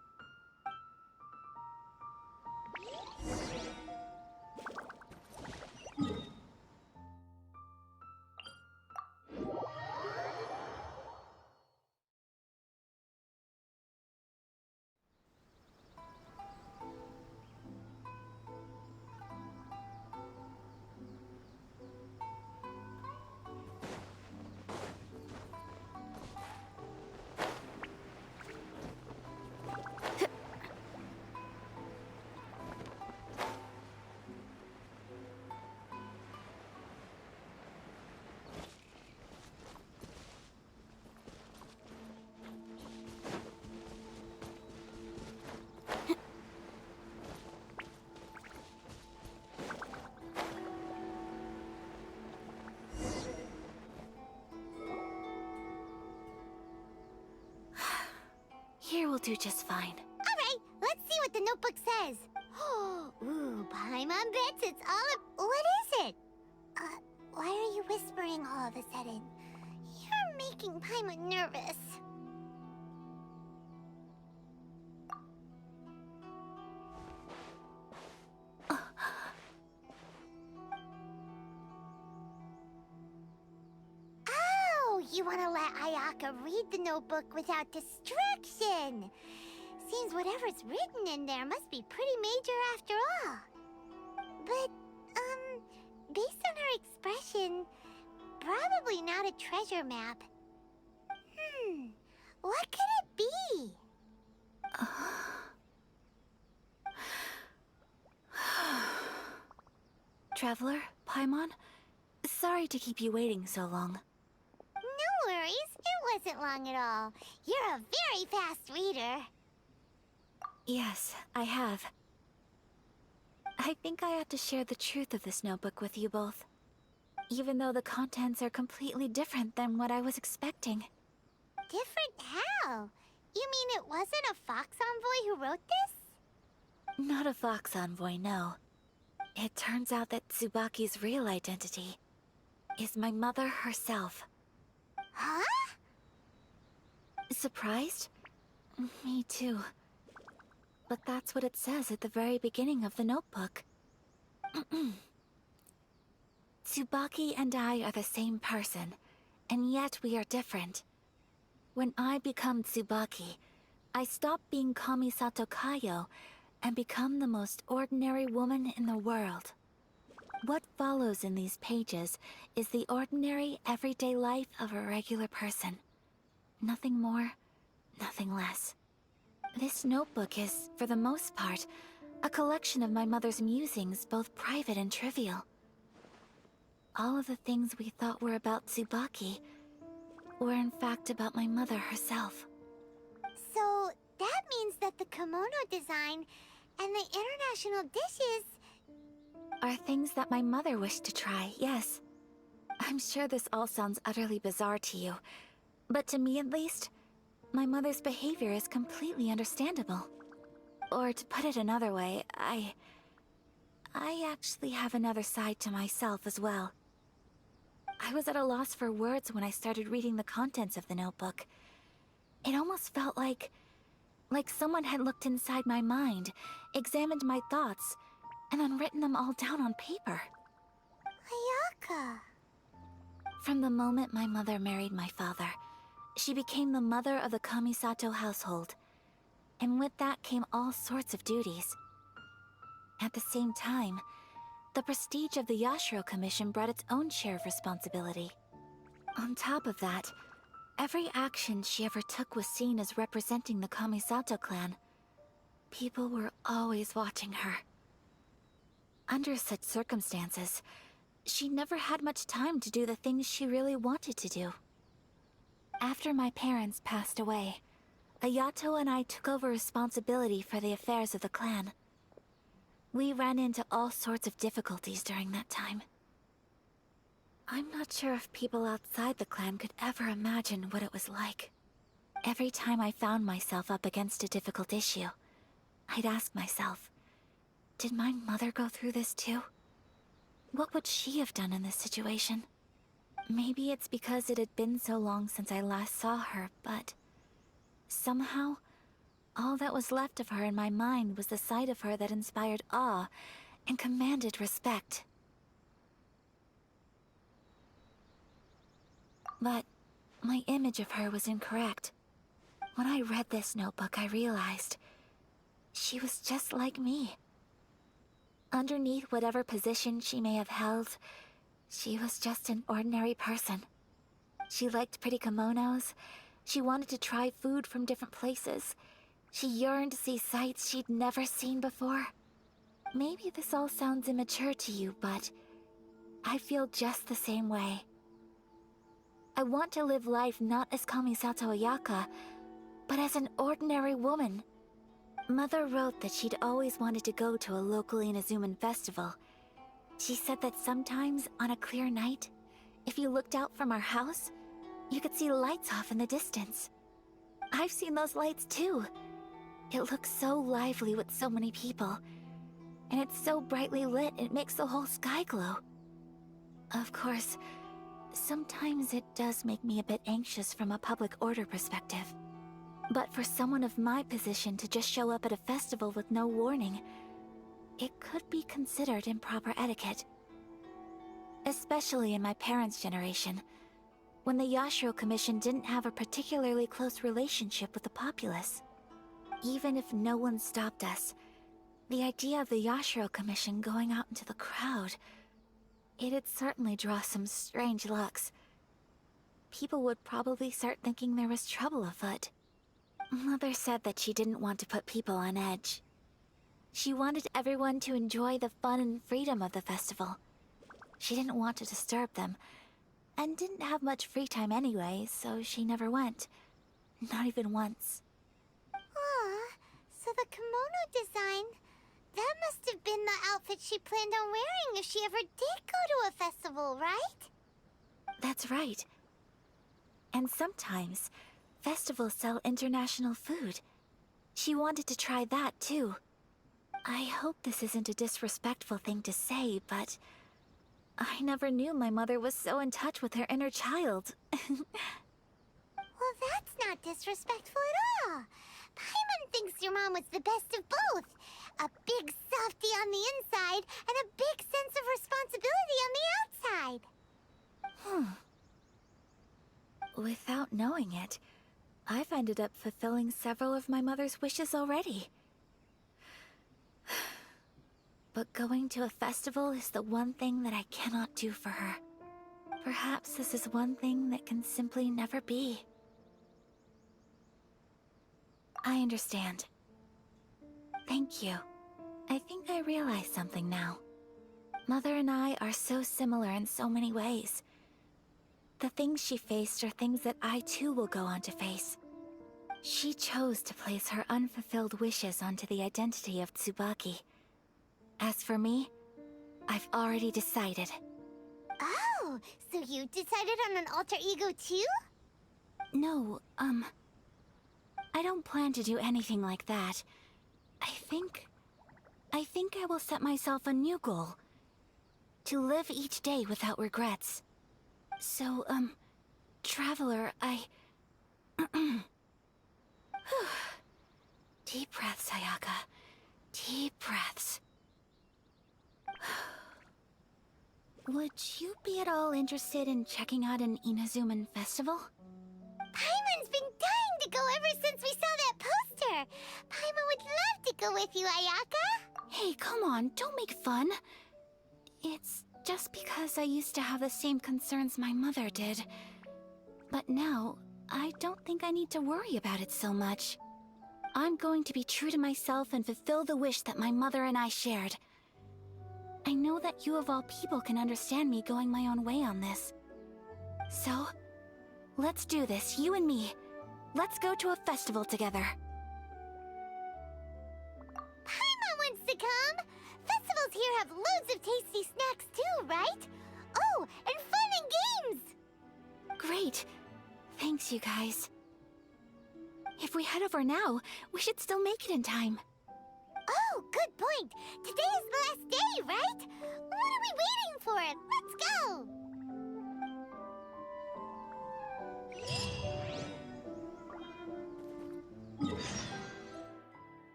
Here will do just fine. All right, let's see what the notebook says. Ooh, Paimon bets it's all what is it? Why are you whispering all of a sudden? You're making Paimon nervous. Oh, you want to let Ayaka read the notebook without distraction. Seems whatever's written in there must be pretty major after all. But, based on her expression, probably not a treasure map. What could it be? Traveler, Paimon, sorry to keep you waiting so long. No worries, it wasn't long at all. You're a very fast reader. Yes, I have. I think I have to share the truth of this notebook with you both. Even though the contents are completely different than what I was expecting. Different how? You mean it wasn't a Fox Envoy who wrote this? Not a Fox Envoy, no. It turns out that Tsubaki's real identity is my mother herself. Huh? Surprised? Me too. But that's what it says at the very beginning of the notebook. Tsubaki and I are the same person, and yet we are different. When I become Tsubaki, I stop being Kamisato Kayo and become the most ordinary woman in the world. What follows in these pages is the ordinary, everyday life of a regular person. Nothing more, nothing less. This notebook is, for the most part, a collection of my mother's musings, both private and trivial. All of the things we thought were about Tsubaki were in fact about my mother herself. So, that means that the kimono design and the international dishes are things that my mother wished to try, yes. I'm sure this all sounds utterly bizarre to you, but to me at least, my mother's behavior is completely understandable. Or to put it another way, I actually have another side to myself as well. I was at a loss for words when I started reading the contents of the notebook. It almost felt like someone had looked inside my mind, examined my thoughts, and then written them all down on paper. Ayaka. From the moment my mother married my father, she became the mother of the Kamisato household. And with that came all sorts of duties. At the same time, the prestige of the Yashiro Commission brought its own share of responsibility. On top of that, every action she ever took was seen as representing the Kamisato clan. People were always watching her. Under such circumstances, she never had much time to do the things she really wanted to do. After my parents passed away, Ayato and I took over responsibility for the affairs of the clan. We ran into all sorts of difficulties during that time. I'm not sure if people outside the clan could ever imagine what it was like. Every time I found myself up against a difficult issue, I'd ask myself, did my mother go through this too? What would she have done in this situation? Maybe it's because it had been so long since I last saw her, but somehow, all that was left of her in my mind was the side of her that inspired awe and commanded respect. But my image of her was incorrect. When I read this notebook, I realized she was just like me. Underneath whatever position she may have held, she was just an ordinary person. She liked pretty kimonos. She wanted to try food from different places. She yearned to see sights she'd never seen before. Maybe this all sounds immature to you, but I feel just the same way. I want to live life not as Kamisato Ayaka, but as an ordinary woman. Mother wrote that she'd always wanted to go to a local Inazuman festival. She said that sometimes, on a clear night, if you looked out from our house, you could see lights off in the distance. I've seen those lights too. It looks so lively with so many people. And it's so brightly lit, it makes the whole sky glow. Of course, sometimes it does make me a bit anxious from a public order perspective. But for someone of my position to just show up at a festival with no warning, it could be considered improper etiquette. Especially in my parents' generation, when the Yashiro Commission didn't have a particularly close relationship with the populace. Even if no one stopped us, the idea of the Yashiro Commission going out into the crowd, it'd certainly draw some strange looks. People would probably start thinking there was trouble afoot. Mother said that she didn't want to put people on edge. She wanted everyone to enjoy the fun and freedom of the festival. She didn't want to disturb them, and didn't have much free time anyway, so she never went. Not even once. Aw, so the kimono design, that must have been the outfit she planned on wearing if she ever did go to a festival, right? That's right. And sometimes, festivals sell international food. She wanted to try that too. I hope this isn't a disrespectful thing to say, but I never knew my mother was so in touch with her inner child. Well, that's not disrespectful at all. Paimon thinks your mom was the best of both. A big softie on the inside and a big sense of responsibility on the outside. Without knowing it, I've ended up fulfilling several of my mother's wishes already. But going to a festival is the one thing that I cannot do for her. Perhaps this is one thing that can simply never be. I understand. Thank you. I think I realize something now. Mother and I are so similar in so many ways. The things she faced are things that I too will go on to face. She chose to place her unfulfilled wishes onto the identity of Tsubaki. As for me, I've already decided. Oh, so you decided on an alter ego too? No, I don't plan to do anything like that. I think I will set myself a new goal. To live each day without regrets. So, Traveler, Deep breaths, Ayaka. Deep breaths. Would you be at all interested in checking out an Inazuman festival? Paimon's been dying to go ever since we saw that poster! Paimon would love to go with you, Ayaka! Hey, come on, don't make fun. It's just because I used to have the same concerns my mother did. But now, I don't think I need to worry about it so much. I'm going to be true to myself and fulfill the wish that my mother and I shared. I know that you of all people can understand me going my own way on this. So, let's do this, you and me. Let's go to a festival together. Paimon wants to come! Festivals here have loads of tasty snacks too, right? Oh, and fun and games! Great. Thanks, you guys. If we head over now, we should still make it in time. Oh, good point! Today is the last day, right? What are we waiting for? Let's go!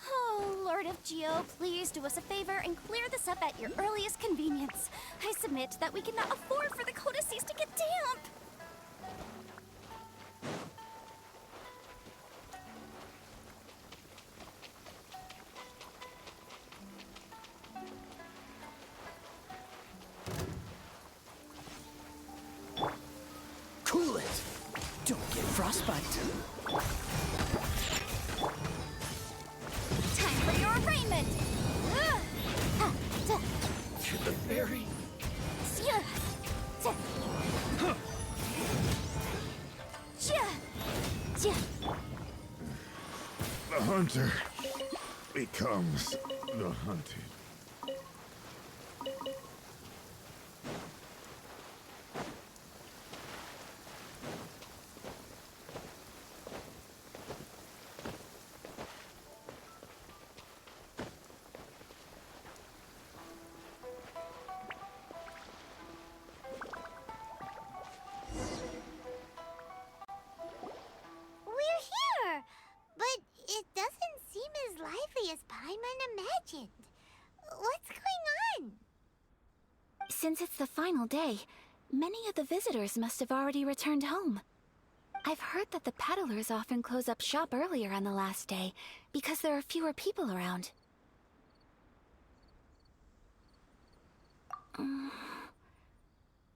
Oh, Lord of Geo, please do us a favor and clear this up at your earliest convenience. I submit that we cannot afford for the codices to get damp. Cool it! Don't get frostbite. Time for your arraignment! To the very... The hunter becomes the hunted. What's going on? Since it's the final day, many of the visitors must have already returned home. I've heard that the peddlers often close up shop earlier on the last day, because there are fewer people around.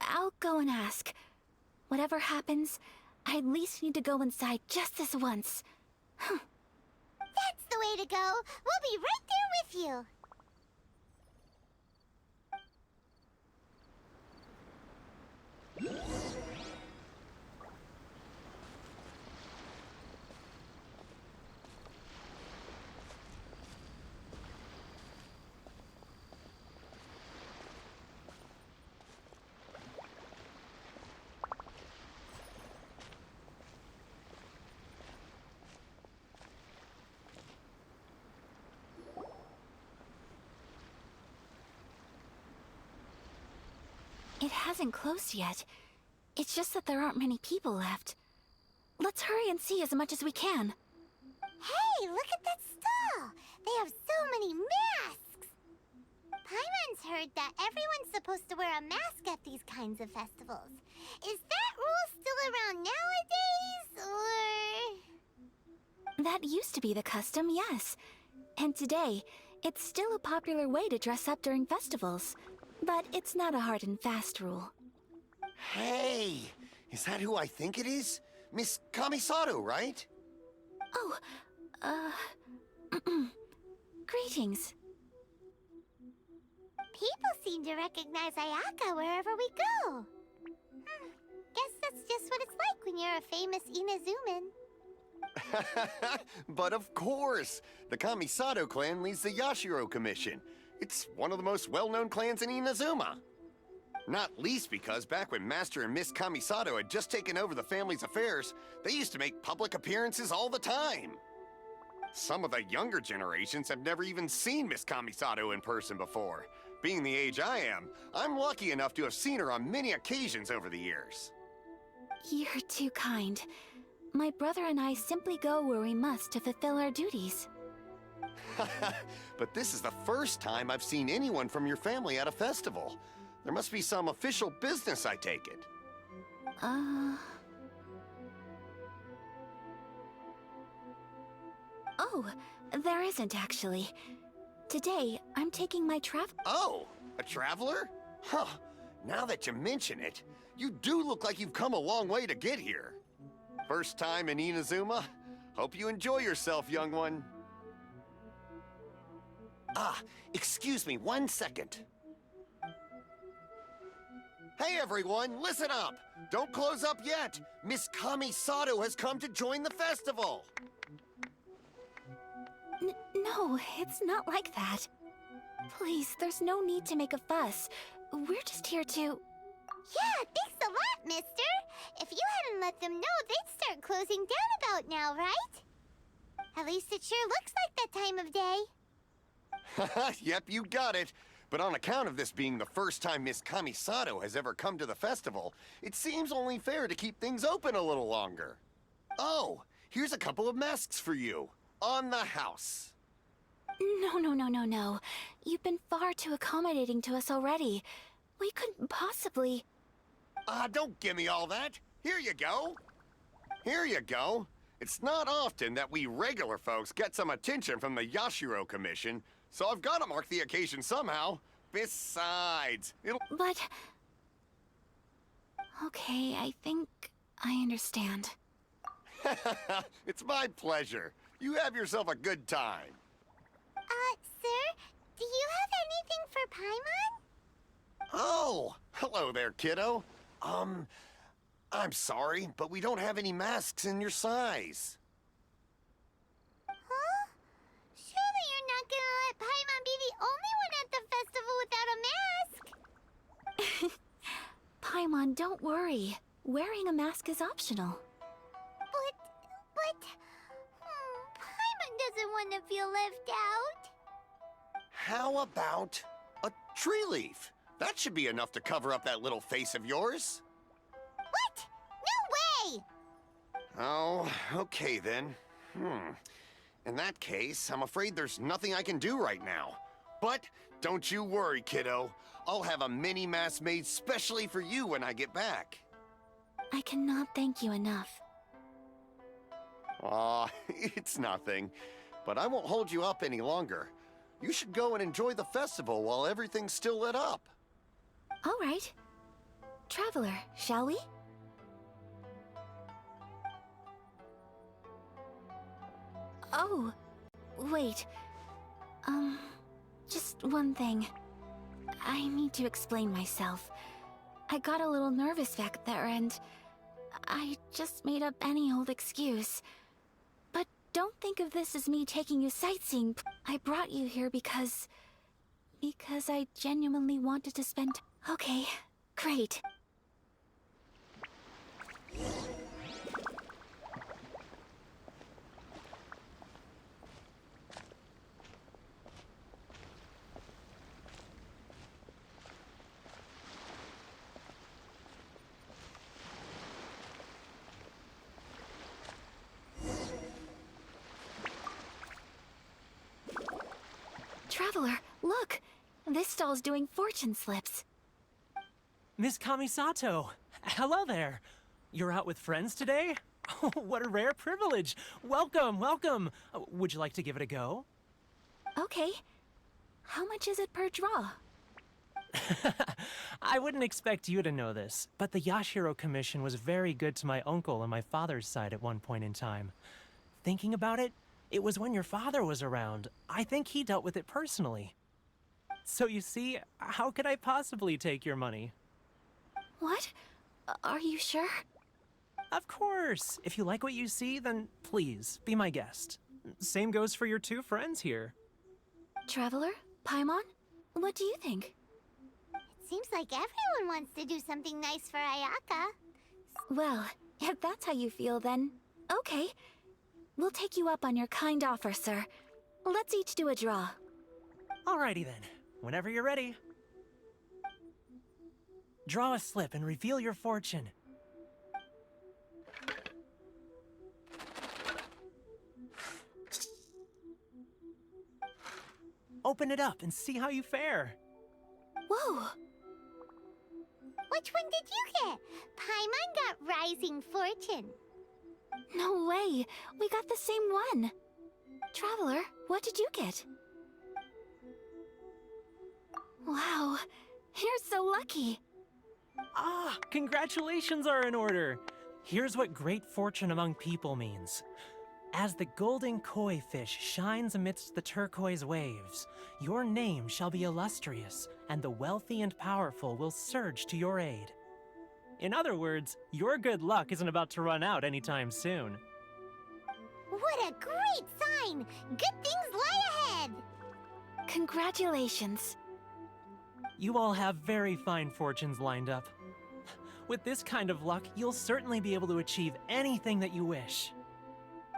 I'll go and ask. Whatever happens, I at least need to go inside just this once. That's the way to go. We'll be right there with you. It hasn't closed yet. It's just that there aren't many people left. Let's hurry and see as much as we can. Hey, look at that stall! They have so many masks! Paimon's heard that everyone's supposed to wear a mask at these kinds of festivals. Is that rule still around nowadays, or...? That used to be the custom, yes. And today, it's still a popular way to dress up during festivals. But it's not a hard and fast rule. Hey! Is that who I think it is? Miss Kamisato, right? Oh, greetings. People seem to recognize Ayaka wherever we go. Guess that's just what it's like when you're a famous Inazuman. But of course! The Kamisato clan leads the Yashiro Commission. It's one of the most well-known clans in Inazuma. Not least because back when Master and Miss Kamisato had just taken over the family's affairs, they used to make public appearances all the time. Some of the younger generations have never even seen Miss Kamisato in person before. Being the age I am, I'm lucky enough to have seen her on many occasions over the years. You're too kind. My brother and I simply go where we must to fulfill our duties. But this is the first time I've seen anyone from your family at a festival. There must be some official business, I take it. Oh, there isn't actually. Today, I'm taking my Oh, a traveler? Huh. Now that you mention it, you do look like you've come a long way to get here. First time in Inazuma? Hope you enjoy yourself, young one. Ah, excuse me 1 second. Hey everyone, listen up! Don't close up yet! Miss Kamisato has come to join the festival! No, it's not like that. Please, there's no need to make a fuss. We're just here to... Yeah, thanks a lot, mister. If you hadn't let them know, they'd start closing down about now, right? At least it sure looks like that time of day. Yep, you got it. But on account of this being the first time Miss Kamisato has ever come to the festival, it seems only fair to keep things open a little longer. Oh, here's a couple of masks for you. On the house. No. You've been far too accommodating to us already. We couldn't possibly... Don't give me all that. Here you go. Here you go. It's not often that we regular folks get some attention from the Yashiro Commission, so I've got to mark the occasion somehow. Besides, it'll... But... Okay, I think I understand. It's my pleasure. You have yourself a good time. Sir, do you have anything for Paimon? Oh, hello there, kiddo. I'm sorry, but we don't have any masks in your size. Huh? Surely you're not gonna let Paimon be the only one at the festival without a mask? Paimon, don't worry. Wearing a mask is optional. But... Paimon doesn't want to feel left out. How about a tree leaf? That should be enough to cover up that little face of yours. What? No way! Oh, okay then. In that case, I'm afraid there's nothing I can do right now. But don't you worry, kiddo. I'll have a mini mask made specially for you when I get back. I cannot thank you enough. Aw, it's nothing. But I won't hold you up any longer. You should go and enjoy the festival while everything's still lit up. All right. Traveler, shall we? Oh, wait. Just one thing. I need to explain myself. I got a little nervous back there and I just made up any old excuse. But don't think of this as me taking you sightseeing. I brought you here because I genuinely wanted to spend... Okay, great. Traveler, look! This stall's doing fortune slips. Miss Kamisato! Hello there! You're out with friends today? Oh, what a rare privilege! Welcome, welcome! Would you like to give it a go? Okay. How much is it per draw? I wouldn't expect you to know this, but the Yashiro Commission was very good to my uncle on my father's side at one point in time. Thinking about it, it was when your father was around. I think he dealt with it personally. So you see, how could I possibly take your money? What? Are you sure? Of course! If you like what you see, then please, be my guest. Same goes for your two friends here. Traveler? Paimon? What do you think? It seems like everyone wants to do something nice for Ayaka. Well, if that's how you feel, then okay. We'll take you up on your kind offer, sir. Let's each do a draw. Alrighty then. Whenever you're ready. Draw a slip and reveal your fortune. Open it up and see how you fare. Whoa! Which one did you get? Paimon got Rising Fortune. No way! We got the same one! Traveler, what did you get? Wow, you're so lucky! Ah, congratulations are in order. Here's what great fortune among people means. As the golden koi fish shines amidst the turquoise waves, your name shall be illustrious, and the wealthy and powerful will surge to your aid. In other words, your good luck isn't about to run out anytime soon. What a great sign! Good things lie ahead! Congratulations. You all have very fine fortunes lined up. With this kind of luck, you'll certainly be able to achieve anything that you wish.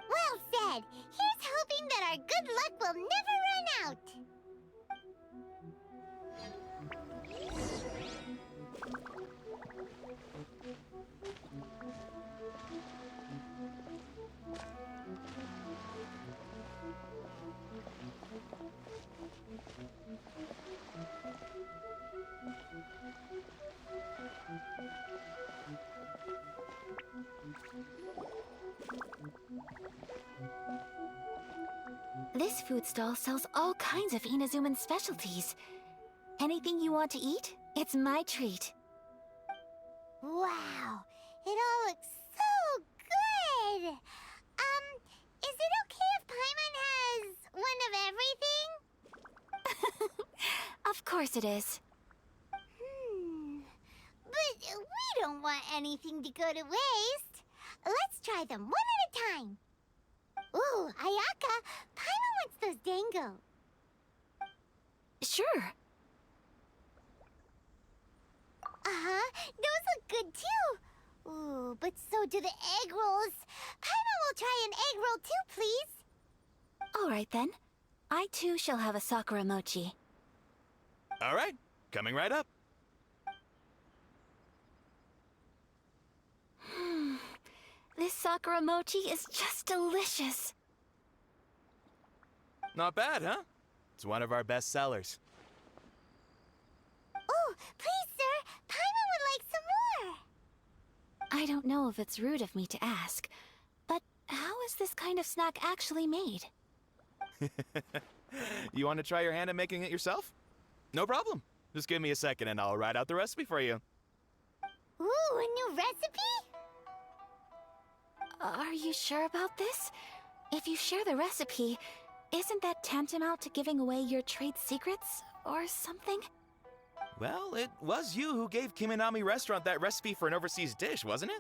Well said! Here's hoping that our good luck will never run out! This food stall sells all kinds of Inazuman specialties. Anything you want to eat, it's my treat. Wow! It all looks so good! Is it okay if Paimon has one of everything? Of course it is. But we don't want anything to go to waste. Let's try them one at a time. Ooh, Ayaka, Paimon wants those dango. Sure. Uh-huh, those look good too. Ooh, but so do the egg rolls. Paimon will try an egg roll too, please. All right then. I too shall have a Sakura mochi. All right, coming right up. This Sakura mochi is just delicious. Not bad, huh? It's one of our best sellers. Oh, please, sir. Paimon would like some more. I don't know if it's rude of me to ask, but how is this kind of snack actually made? You want to try your hand at making it yourself? No problem. Just give me a second and I'll write out the recipe for you. Ooh, a new recipe? Are you sure about this? If you share the recipe, isn't that tantamount to giving away your trade secrets or something? Well, it was you who gave Kiminami Restaurant that recipe for an overseas dish, wasn't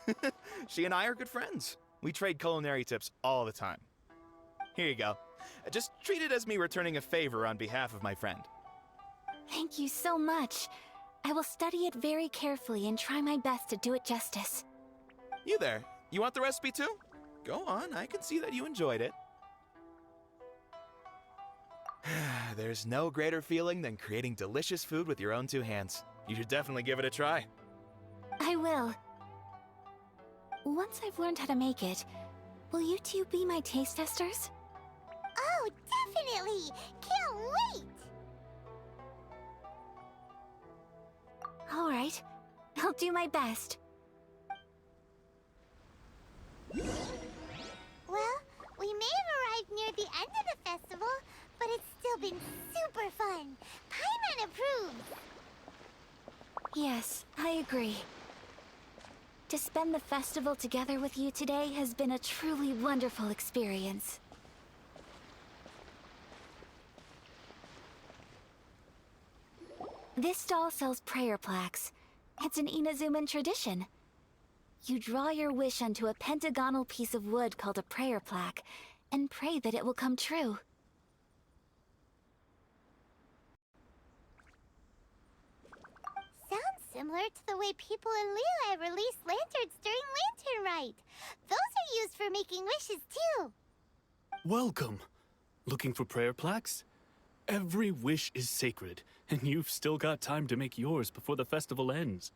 it? She and I are good friends. We trade culinary tips all the time. Here you go. Just treat it as me returning a favor on behalf of my friend. Thank you so much. I will study it very carefully and try my best to do it justice. You there. You want the recipe too? Go on, I can see that you enjoyed it. There's no greater feeling than creating delicious food with your own two hands. You should definitely give it a try. I will. Once I've learned how to make it, will you two be my taste testers? Oh, definitely! Can't wait! All right. I'll do my best. Well, we may have arrived near the end of the festival, but it's still been super fun. Paimon approves. Yes, I agree. To spend the festival together with you today has been a truly wonderful experience. This stall sells prayer plaques. It's an Inazuman tradition. You draw your wish onto a pentagonal piece of wood called a prayer plaque, and pray that it will come true. Sounds similar to the way people in Liyue release lanterns during Lantern Rite. Those are used for making wishes too. Welcome. Looking for prayer plaques? Every wish is sacred, and you've still got time to make yours before the festival ends.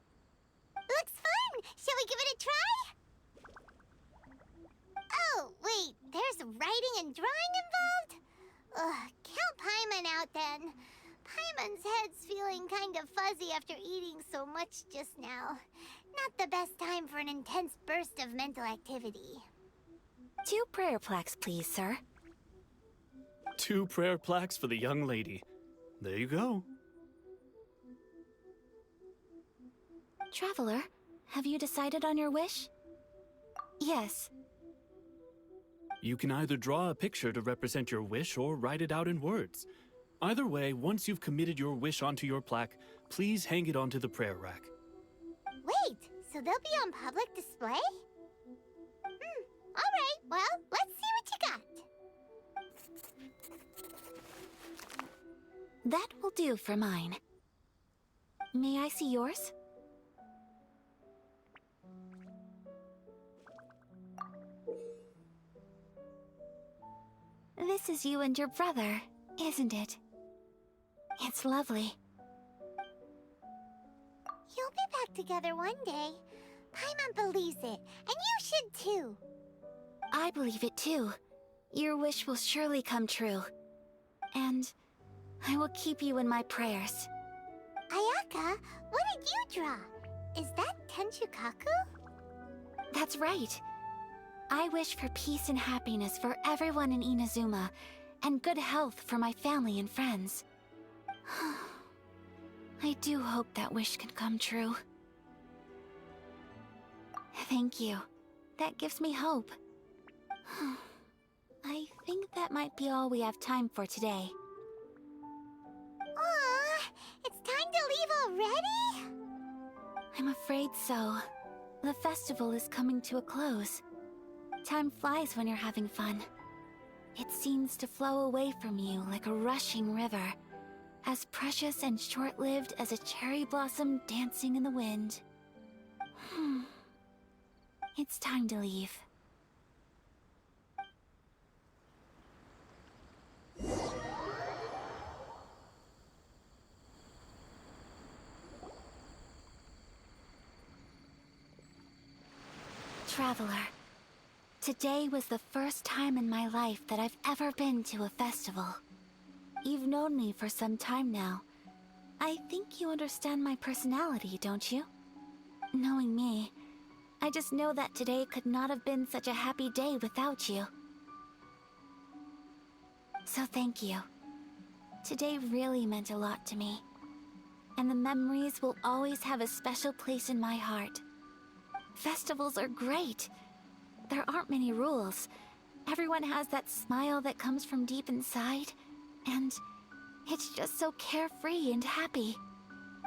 Looks fun! Shall we give it a try? Oh, wait, there's writing and drawing involved? Ugh, count Paimon out then. Paimon's head's feeling kind of fuzzy after eating so much just now. Not the best time for an intense burst of mental activity. 2 prayer plaques, please, sir. 2 prayer plaques for the young lady. There you go. Traveler, have you decided on your wish? Yes. You can either draw a picture to represent your wish or write it out in words. Either way, once you've committed your wish onto your plaque, please hang it onto the prayer rack. Wait, so they'll be on public display? Alright, well, let's see what you got. That will do for mine. May I see yours? This is you and your brother, isn't it? It's lovely. You'll be back together one day. Paimon believes it, and you should too. I believe it too. Your wish will surely come true. And I will keep you in my prayers. Ayaka, what did you draw? Is that Tenchukaku? That's right. I wish for peace and happiness for everyone in Inazuma, and good health for my family and friends. I do hope that wish can come true. Thank you. That gives me hope. I think that might be all we have time for today. Aw, it's time to leave already? I'm afraid so. The festival is coming to a close. Time flies when you're having fun. It seems to flow away from you like a rushing river, as precious and short-lived as a cherry blossom dancing in the wind. It's time to leave. Traveler, today was the first time in my life that I've ever been to a festival. You've known me for some time now. I think you understand my personality, don't you? Knowing me, I just know that today could not have been such a happy day without you. So thank you. Today really meant a lot to me. And the memories will always have a special place in my heart. Festivals are great. There aren't many rules. Everyone has that smile that comes from deep inside. And it's just so carefree and happy.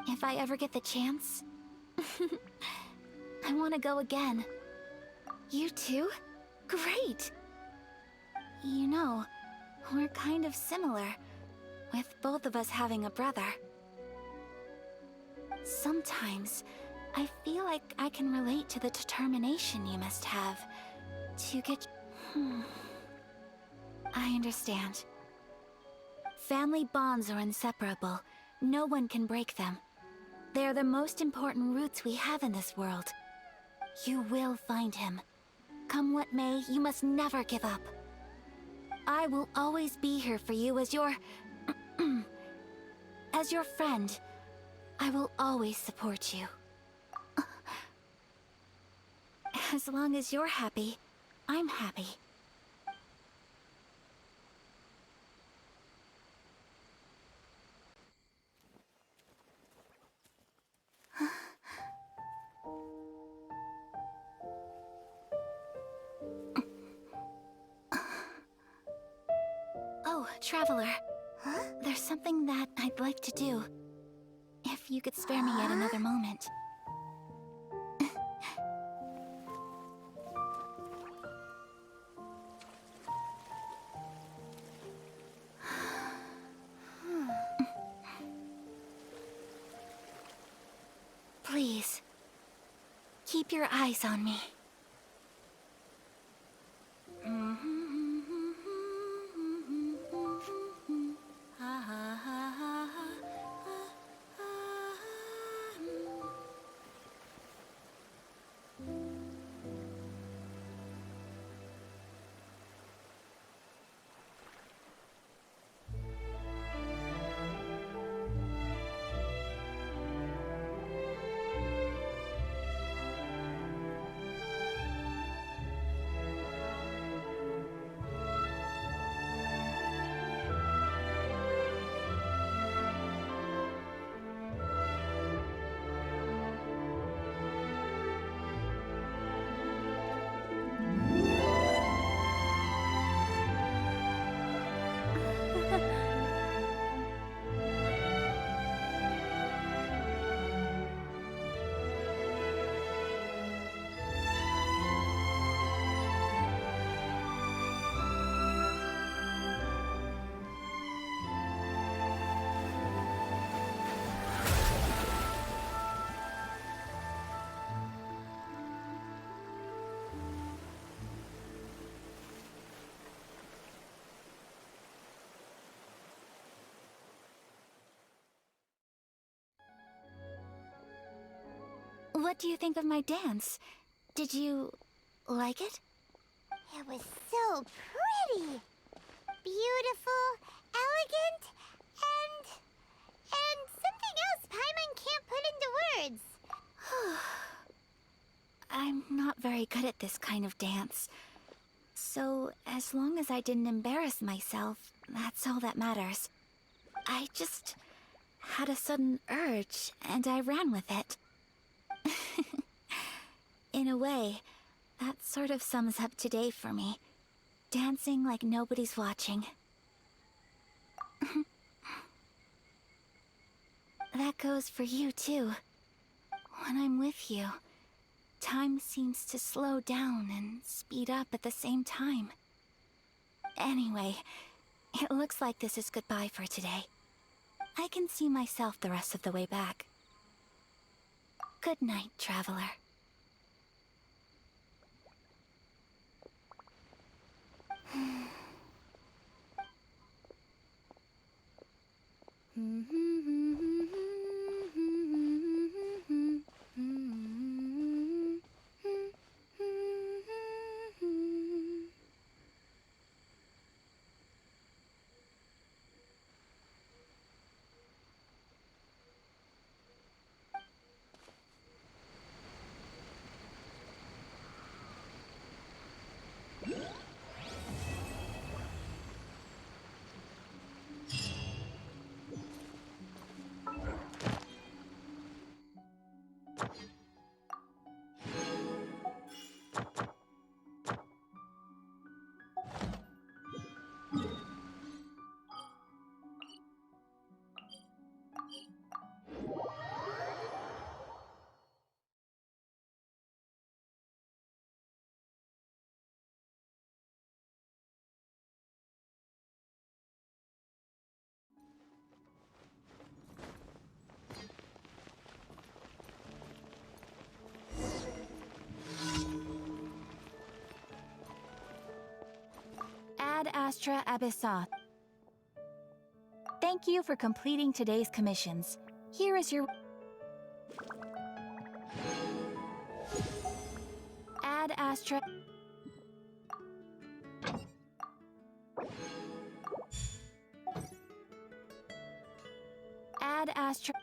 If I ever get the chance, I want to go again. You too? Great! You know, we're kind of similar, with both of us having a brother. Sometimes, I feel like I can relate to the determination you must have to get... I understand. Family bonds are inseparable. No one can break them. They are the most important roots we have in this world. You will find him. Come what may, you must never give up. I will always be here for you as your... as your friend. I will always support you. As long as you're happy, I'm happy. Oh, Traveler. Huh? There's something that I'd like to do. If you could spare me yet another moment. Please, keep your eyes on me. What do you think of my dance? Did you like it? It was so pretty. Beautiful, elegant, and something else Paimon can't put into words. I'm not very good at this kind of dance. So, as long as I didn't embarrass myself, that's all that matters. I just had a sudden urge, and I ran with it. In a way, that sort of sums up today for me. Dancing like nobody's watching. That goes for you, too. When I'm with you, time seems to slow down and speed up at the same time. Anyway, it looks like this is goodbye for today. I can see myself the rest of the way back. Good night, traveler. Ad Astra Abyssal. Thank you for completing today's commissions. Here is your... Ad Astra... Ad Astra...